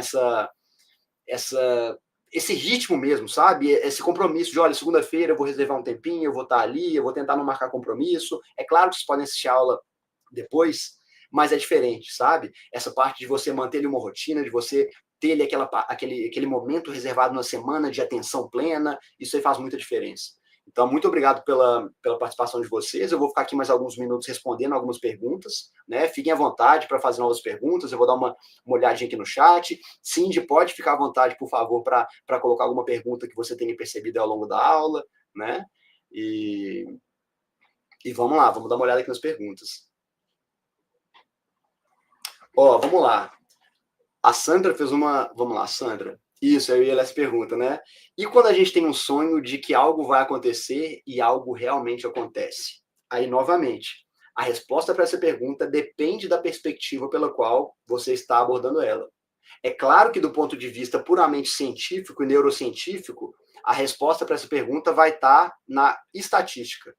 esse ritmo mesmo, sabe? Esse compromisso de, olha, segunda-feira eu vou reservar um tempinho, eu vou estar ali, eu vou tentar não marcar compromisso. É claro que vocês podem assistir a aula depois, mas é diferente, sabe? Essa parte de você manter ali uma rotina, de você ter ali aquele momento reservado na semana de atenção plena, isso aí faz muita diferença. Então, muito obrigado pela participação de vocês. Eu vou ficar aqui mais alguns minutos respondendo algumas perguntas, né? Fiquem à vontade para fazer novas perguntas. Eu vou dar uma olhadinha aqui no chat. Cindy, pode ficar à vontade, por favor, para colocar alguma pergunta que você tenha percebido ao longo da aula, né? E vamos lá, vamos dar uma olhada aqui nas perguntas. Vamos lá. A Sandra fez uma... Vamos lá, Sandra. Isso, eu ia ler essa pergunta, né? E quando a gente tem um sonho de que algo vai acontecer e algo realmente acontece? Aí, novamente, a resposta para essa pergunta depende da perspectiva pela qual você está abordando ela. É claro que, do ponto de vista puramente científico e neurocientífico, a resposta para essa pergunta vai estar na estatística,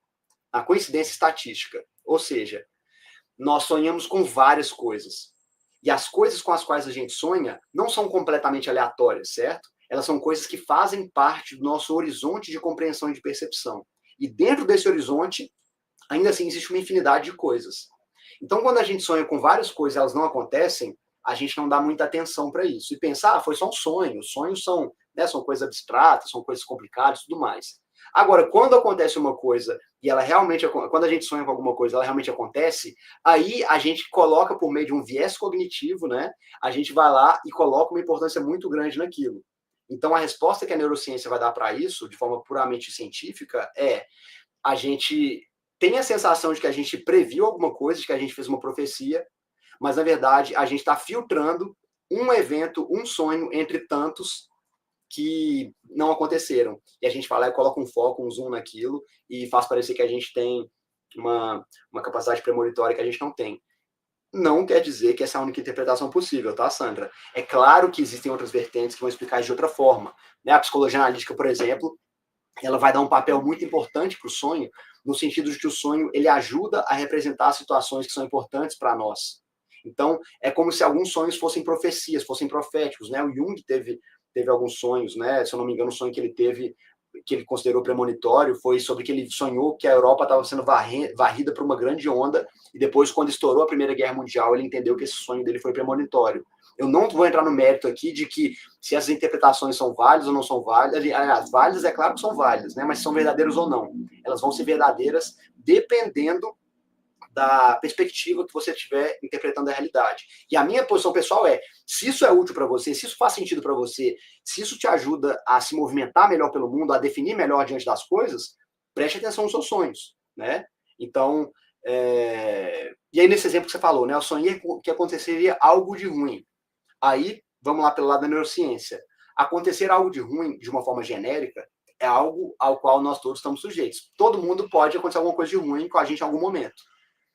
na coincidência estatística. Ou seja, nós sonhamos com várias coisas. E as coisas com as quais a gente sonha não são completamente aleatórias, certo? Elas são coisas que fazem parte do nosso horizonte de compreensão e de percepção. E dentro desse horizonte, ainda assim, existe uma infinidade de coisas. Então, quando a gente sonha com várias coisas e elas não acontecem, a gente não dá muita atenção para isso. E pensar, foi só um sonho. Os sonhos são, né, são coisas abstratas, são coisas complicadas e tudo mais. Agora, quando acontece uma coisa e ela realmente, quando a gente sonha com alguma coisa, ela realmente acontece, aí a gente coloca por meio de um viés cognitivo, né? A gente vai lá e coloca uma importância muito grande naquilo. Então, a resposta que a neurociência vai dar para isso, de forma puramente científica, a gente tem a sensação de que a gente previu alguma coisa, de que a gente fez uma profecia, mas, na verdade, a gente está filtrando um evento, um sonho entre tantos que não aconteceram. E a gente vai lá e coloca um foco, um zoom naquilo e faz parecer que a gente tem uma capacidade premonitória que a gente não tem. Não quer dizer que essa é a única interpretação possível, tá, Sandra? É claro que existem outras vertentes que vão explicar de outra forma. Né? A psicologia analítica, por exemplo, ela vai dar um papel muito importante para o sonho, no sentido de que o sonho ele ajuda a representar situações que são importantes para nós. Então, é como se alguns sonhos fossem profecias, fossem proféticos. Né? O Jung teve alguns sonhos, né? Se eu não me engano, o sonho que ele teve, que ele considerou premonitório, foi sobre que ele sonhou que a Europa estava sendo varrida por uma grande onda, e depois, quando estourou a Primeira Guerra Mundial, ele entendeu que esse sonho dele foi premonitório. Eu não vou entrar no mérito aqui de que se essas interpretações são válidas ou não são válidas. Aliás, válidas é claro que são válidas, né? Mas são verdadeiras ou não. Elas vão ser verdadeiras dependendo da perspectiva que você estiver interpretando a realidade. E a minha posição pessoal se isso é útil para você, se isso faz sentido para você, se isso te ajuda a se movimentar melhor pelo mundo, a definir melhor diante das coisas, preste atenção nos seus sonhos, né? Então, e aí nesse exemplo que você falou, né? Eu sonhei que aconteceria algo de ruim. Aí, vamos lá pelo lado da neurociência. Acontecer algo de ruim, de uma forma genérica, é algo ao qual nós todos estamos sujeitos. Todo mundo pode acontecer alguma coisa de ruim com a gente em algum momento.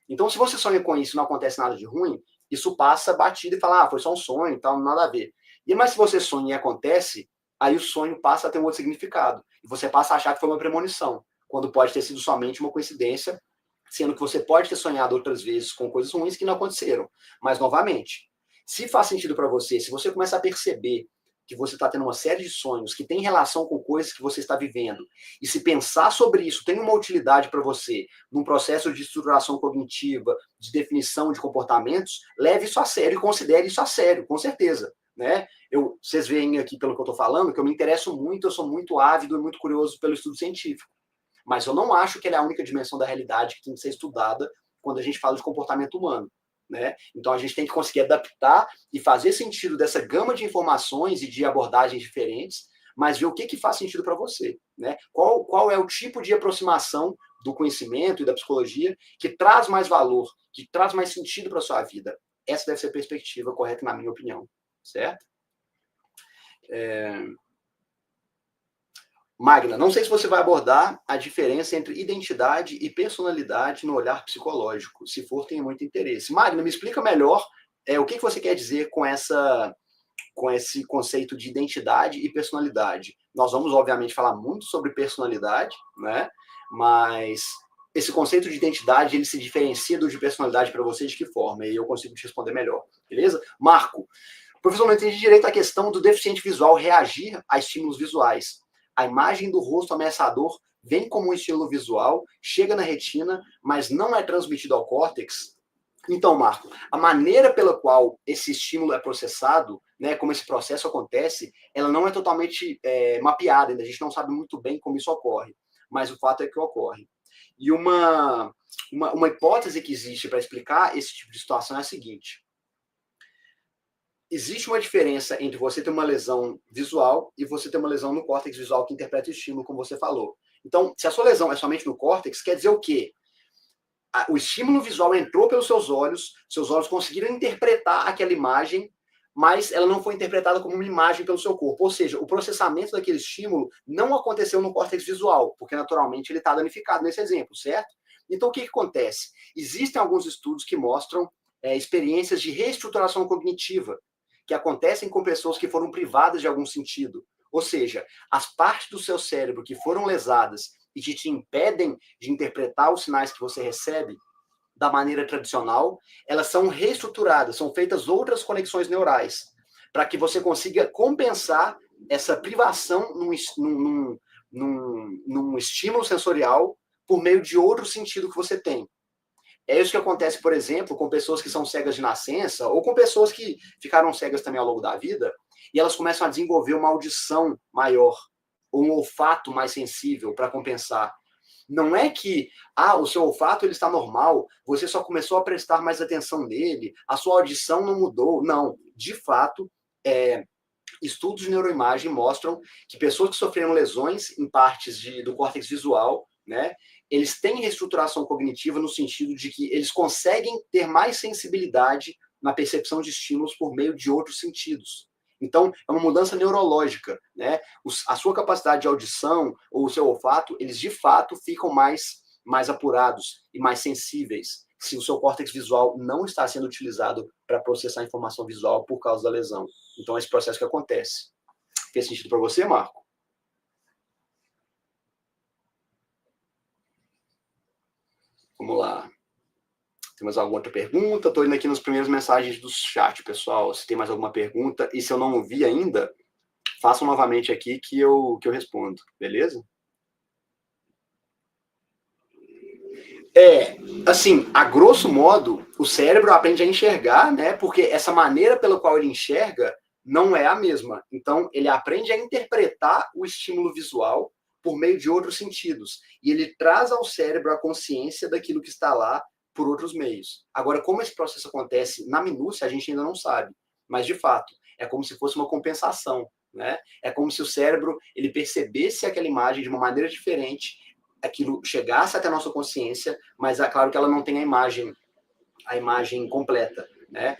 Então, se você sonha com isso e não acontece nada de ruim, isso passa batido e fala, foi só um sonho, tal, nada a ver. Mas se você sonha e acontece, aí o sonho passa a ter um outro significado. E você passa a achar que foi uma premonição, quando pode ter sido somente uma coincidência, sendo que você pode ter sonhado outras vezes com coisas ruins que não aconteceram. Mas, novamente, se faz sentido para você, se você começa a perceber que você está tendo uma série de sonhos que tem relação com coisas que você está vivendo, e se pensar sobre isso tem uma utilidade para você num processo de estruturação cognitiva, de definição de comportamentos, leve isso a sério e considere isso a sério, com certeza. Né? Vocês veem aqui pelo que eu estou falando que eu me interesso muito, eu sou muito ávido e muito curioso pelo estudo científico. Mas eu não acho que ele é a única dimensão da realidade que tem que ser estudada quando a gente fala de comportamento humano. Né? Então a gente tem que conseguir adaptar e fazer sentido dessa gama de informações e de abordagens diferentes, mas ver o que faz sentido para você. Né? Qual é o tipo de aproximação do conhecimento e da psicologia que traz mais valor, que traz mais sentido para a sua vida. Essa deve ser a perspectiva correta, na minha opinião. Certo? Magna, não sei se você vai abordar a diferença entre identidade e personalidade no olhar psicológico. Se for, tenho muito interesse. Magna, me explica melhor o que você quer dizer com esse conceito de identidade e personalidade. Nós vamos, obviamente, falar muito sobre personalidade, né? Mas esse conceito de identidade, ele se diferencia do de personalidade para você de que forma? E eu consigo te responder melhor, beleza? Marco, o professor não entende direito a questão do deficiente visual reagir a estímulos visuais. A imagem do rosto ameaçador vem como um estímulo visual, chega na retina, mas não é transmitido ao córtex. Então, Marco, a maneira pela qual esse estímulo é processado, né, como esse processo acontece, ela não é totalmente mapeada, ainda a gente não sabe muito bem como isso ocorre, mas o fato é que ocorre. E uma hipótese que existe para explicar esse tipo de situação é a seguinte: existe uma diferença entre você ter uma lesão visual e você ter uma lesão no córtex visual que interpreta o estímulo, como você falou. Então, se a sua lesão é somente no córtex, quer dizer o quê? O estímulo visual entrou pelos seus olhos conseguiram interpretar aquela imagem, mas ela não foi interpretada como uma imagem pelo seu corpo. Ou seja, o processamento daquele estímulo não aconteceu no córtex visual, porque naturalmente ele está danificado nesse exemplo, certo? Então, o que acontece? Existem alguns estudos que mostram experiências de reestruturação cognitiva, que acontecem com pessoas que foram privadas de algum sentido. Ou seja, as partes do seu cérebro que foram lesadas e que te impedem de interpretar os sinais que você recebe da maneira tradicional, elas são reestruturadas, são feitas outras conexões neurais, para que você consiga compensar essa privação num estímulo sensorial por meio de outro sentido que você tem. É isso que acontece, por exemplo, com pessoas que são cegas de nascença, ou com pessoas que ficaram cegas também ao longo da vida, e elas começam a desenvolver uma audição maior, ou um olfato mais sensível para compensar. Não é que o seu olfato ele está normal, você só começou a prestar mais atenção nele, a sua audição não mudou. Não, de fato, estudos de neuroimagem mostram que pessoas que sofreram lesões em partes do córtex visual, né, eles têm reestruturação cognitiva no sentido de que eles conseguem ter mais sensibilidade na percepção de estímulos por meio de outros sentidos. Então, é uma mudança neurológica, né? A sua capacidade de audição ou o seu olfato, eles de fato ficam mais apurados e mais sensíveis se o seu córtex visual não está sendo utilizado para processar informação visual por causa da lesão. Então, é esse processo que acontece. Fez sentido para você, Marco? Vamos lá. Tem mais alguma outra pergunta? Estou indo aqui nas primeiras mensagens do chat, pessoal. Se tem mais alguma pergunta, e se eu não ouvi ainda, façam novamente aqui que eu respondo, beleza? Assim, a grosso modo, o cérebro aprende a enxergar, né? Porque essa maneira pela qual ele enxerga não é a mesma. Então, ele aprende a interpretar o estímulo visual por meio de outros sentidos. E ele traz ao cérebro a consciência daquilo que está lá por outros meios. Agora, como esse processo acontece na minúcia, a gente ainda não sabe. Mas, de fato, é como se fosse uma compensação, né? É como se o cérebro ele percebesse aquela imagem de uma maneira diferente, aquilo chegasse até a nossa consciência, mas é claro que ela não tem a imagem completa, né?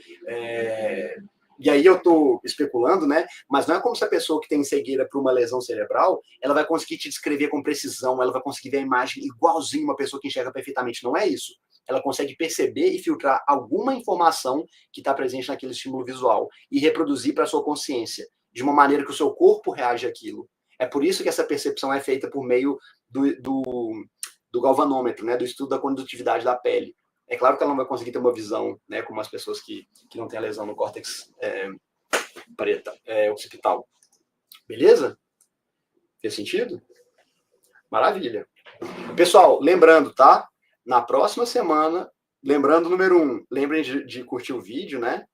E aí eu estou especulando, né? Mas não é como se a pessoa que tem cegueira por uma lesão cerebral, ela vai conseguir te descrever com precisão, ela vai conseguir ver a imagem igualzinho uma pessoa que enxerga perfeitamente. Não é isso. Ela consegue perceber e filtrar alguma informação que está presente naquele estímulo visual e reproduzir para a sua consciência, de uma maneira que o seu corpo reage àquilo. É por isso que essa percepção é feita por meio do galvanômetro, né? Do estudo da condutividade da pele. É claro que ela não vai conseguir ter uma visão, né, como as pessoas que não têm a lesão no córtex occipital. Beleza? Fez sentido? Maravilha. Pessoal, lembrando, tá? Na próxima semana, lembrando, número 1, lembrem de curtir o vídeo, né?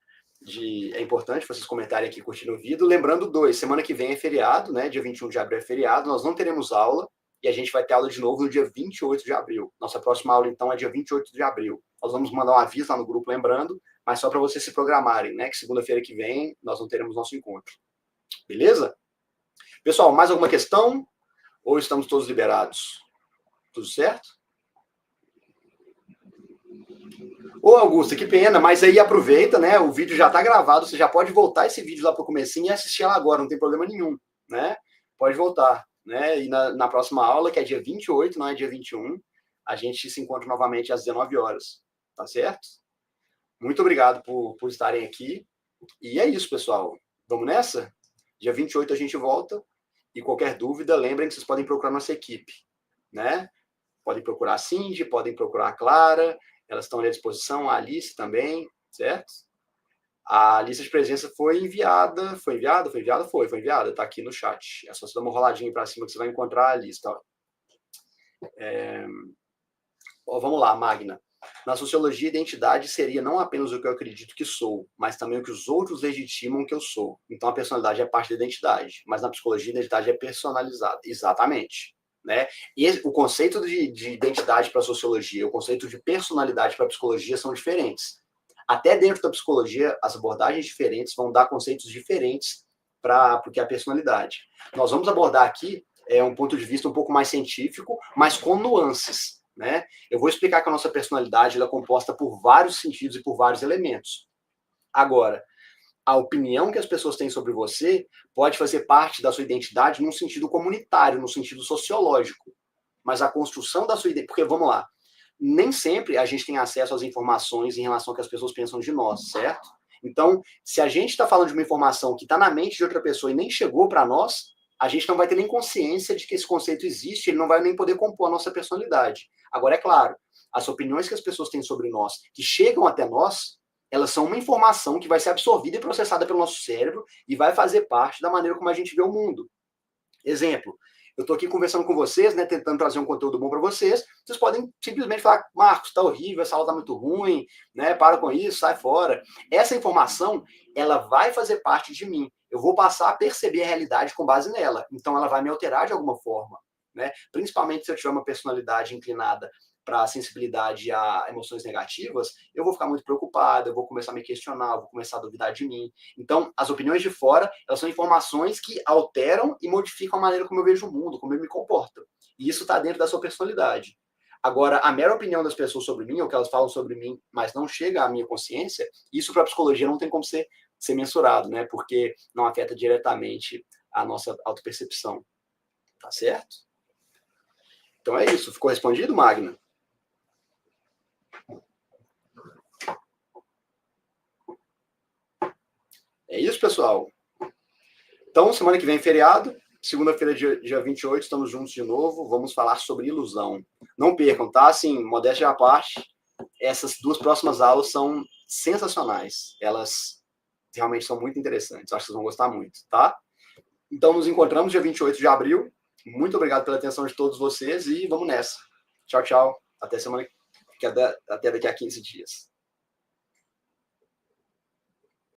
É importante vocês comentarem aqui, curtindo o vídeo. Lembrando, 2, semana que vem é feriado, né? Dia 21 de abril é feriado, nós não teremos aula. E a gente vai ter aula de novo no dia 28 de abril. Nossa próxima aula, então, é dia 28 de abril. Nós vamos mandar um aviso lá no grupo, lembrando, mas só para vocês se programarem, né? Que segunda-feira que vem nós não teremos nosso encontro. Beleza? Pessoal, mais alguma questão? Ou estamos todos liberados? Tudo certo? Ô, Augusta, que pena, mas aí aproveita, né? O vídeo já está gravado, você já pode voltar esse vídeo lá para o comecinho e assistir ela agora, não tem problema nenhum, né? Pode voltar. Né? E na próxima aula, que é dia 28, não é dia 21, a gente se encontra novamente às 19 horas. Tá certo? Muito obrigado por estarem aqui. E é isso, pessoal. Vamos nessa? Dia 28 a gente volta. E qualquer dúvida, lembrem que vocês podem procurar nossa equipe. Né? Podem procurar a Cindy, podem procurar a Clara. Elas estão à disposição, a Alice também, certo? A lista de presença foi enviada. Foi enviada? Foi enviada. Está aqui no chat. É só você dar uma roladinha para cima que você vai encontrar a lista. Vamos lá, Magna. Na sociologia, identidade seria não apenas o que eu acredito que sou, mas também o que os outros legitimam que eu sou. Então, a personalidade é parte da identidade. Mas na psicologia, a identidade é personalizada. Exatamente. Né? E o conceito de identidade para a sociologia, o conceito de personalidade para a psicologia são diferentes. Até dentro da psicologia, as abordagens diferentes vão dar conceitos diferentes para o que é a personalidade. Nós vamos abordar aqui um ponto de vista um pouco mais científico, mas com nuances. Né? Eu vou explicar que a nossa personalidade ela é composta por vários sentidos e por vários elementos. Agora, a opinião que as pessoas têm sobre você pode fazer parte da sua identidade num sentido comunitário, num sentido sociológico. Mas a construção da sua identidade... Porque, vamos lá, nem sempre a gente tem acesso às informações em relação ao que as pessoas pensam de nós, certo? Então, se a gente está falando de uma informação que está na mente de outra pessoa e nem chegou para nós, a gente não vai ter nem consciência de que esse conceito existe, ele não vai nem poder compor a nossa personalidade. Agora, é claro, as opiniões que as pessoas têm sobre nós, que chegam até nós, elas são uma informação que vai ser absorvida e processada pelo nosso cérebro e vai fazer parte da maneira como a gente vê o mundo. Exemplo, eu estou aqui conversando com vocês, né, tentando trazer um conteúdo bom para vocês. Vocês podem simplesmente falar, Marcos, está horrível, essa aula está muito ruim, né, para com isso, sai fora. Essa informação, ela vai fazer parte de mim. Eu vou passar a perceber a realidade com base nela. Então, ela vai me alterar de alguma forma. Né? Principalmente se eu tiver uma personalidade inclinada para a sensibilidade a emoções negativas, eu vou ficar muito preocupado, eu vou começar a me questionar, eu vou começar a duvidar de mim. Então, as opiniões de fora, elas são informações que alteram e modificam a maneira como eu vejo o mundo, como eu me comporto. E isso está dentro da sua personalidade. Agora, a mera opinião das pessoas sobre mim, ou que elas falam sobre mim, mas não chega à minha consciência, isso para a psicologia não tem como ser mensurado, né? Porque não afeta diretamente a nossa autopercepção. Tá certo? Então é isso. Ficou respondido, Magna? É isso, pessoal. Então, semana que vem, feriado. Segunda-feira, dia 28, estamos juntos de novo. Vamos falar sobre ilusão. Não percam, tá? Assim, modéstia à parte, essas duas próximas aulas são sensacionais. Elas realmente são muito interessantes. Acho que vocês vão gostar muito, tá? Então, nos encontramos dia 28 de abril. Muito obrigado pela atenção de todos vocês e vamos nessa. Tchau, tchau. Até daqui a 15 dias.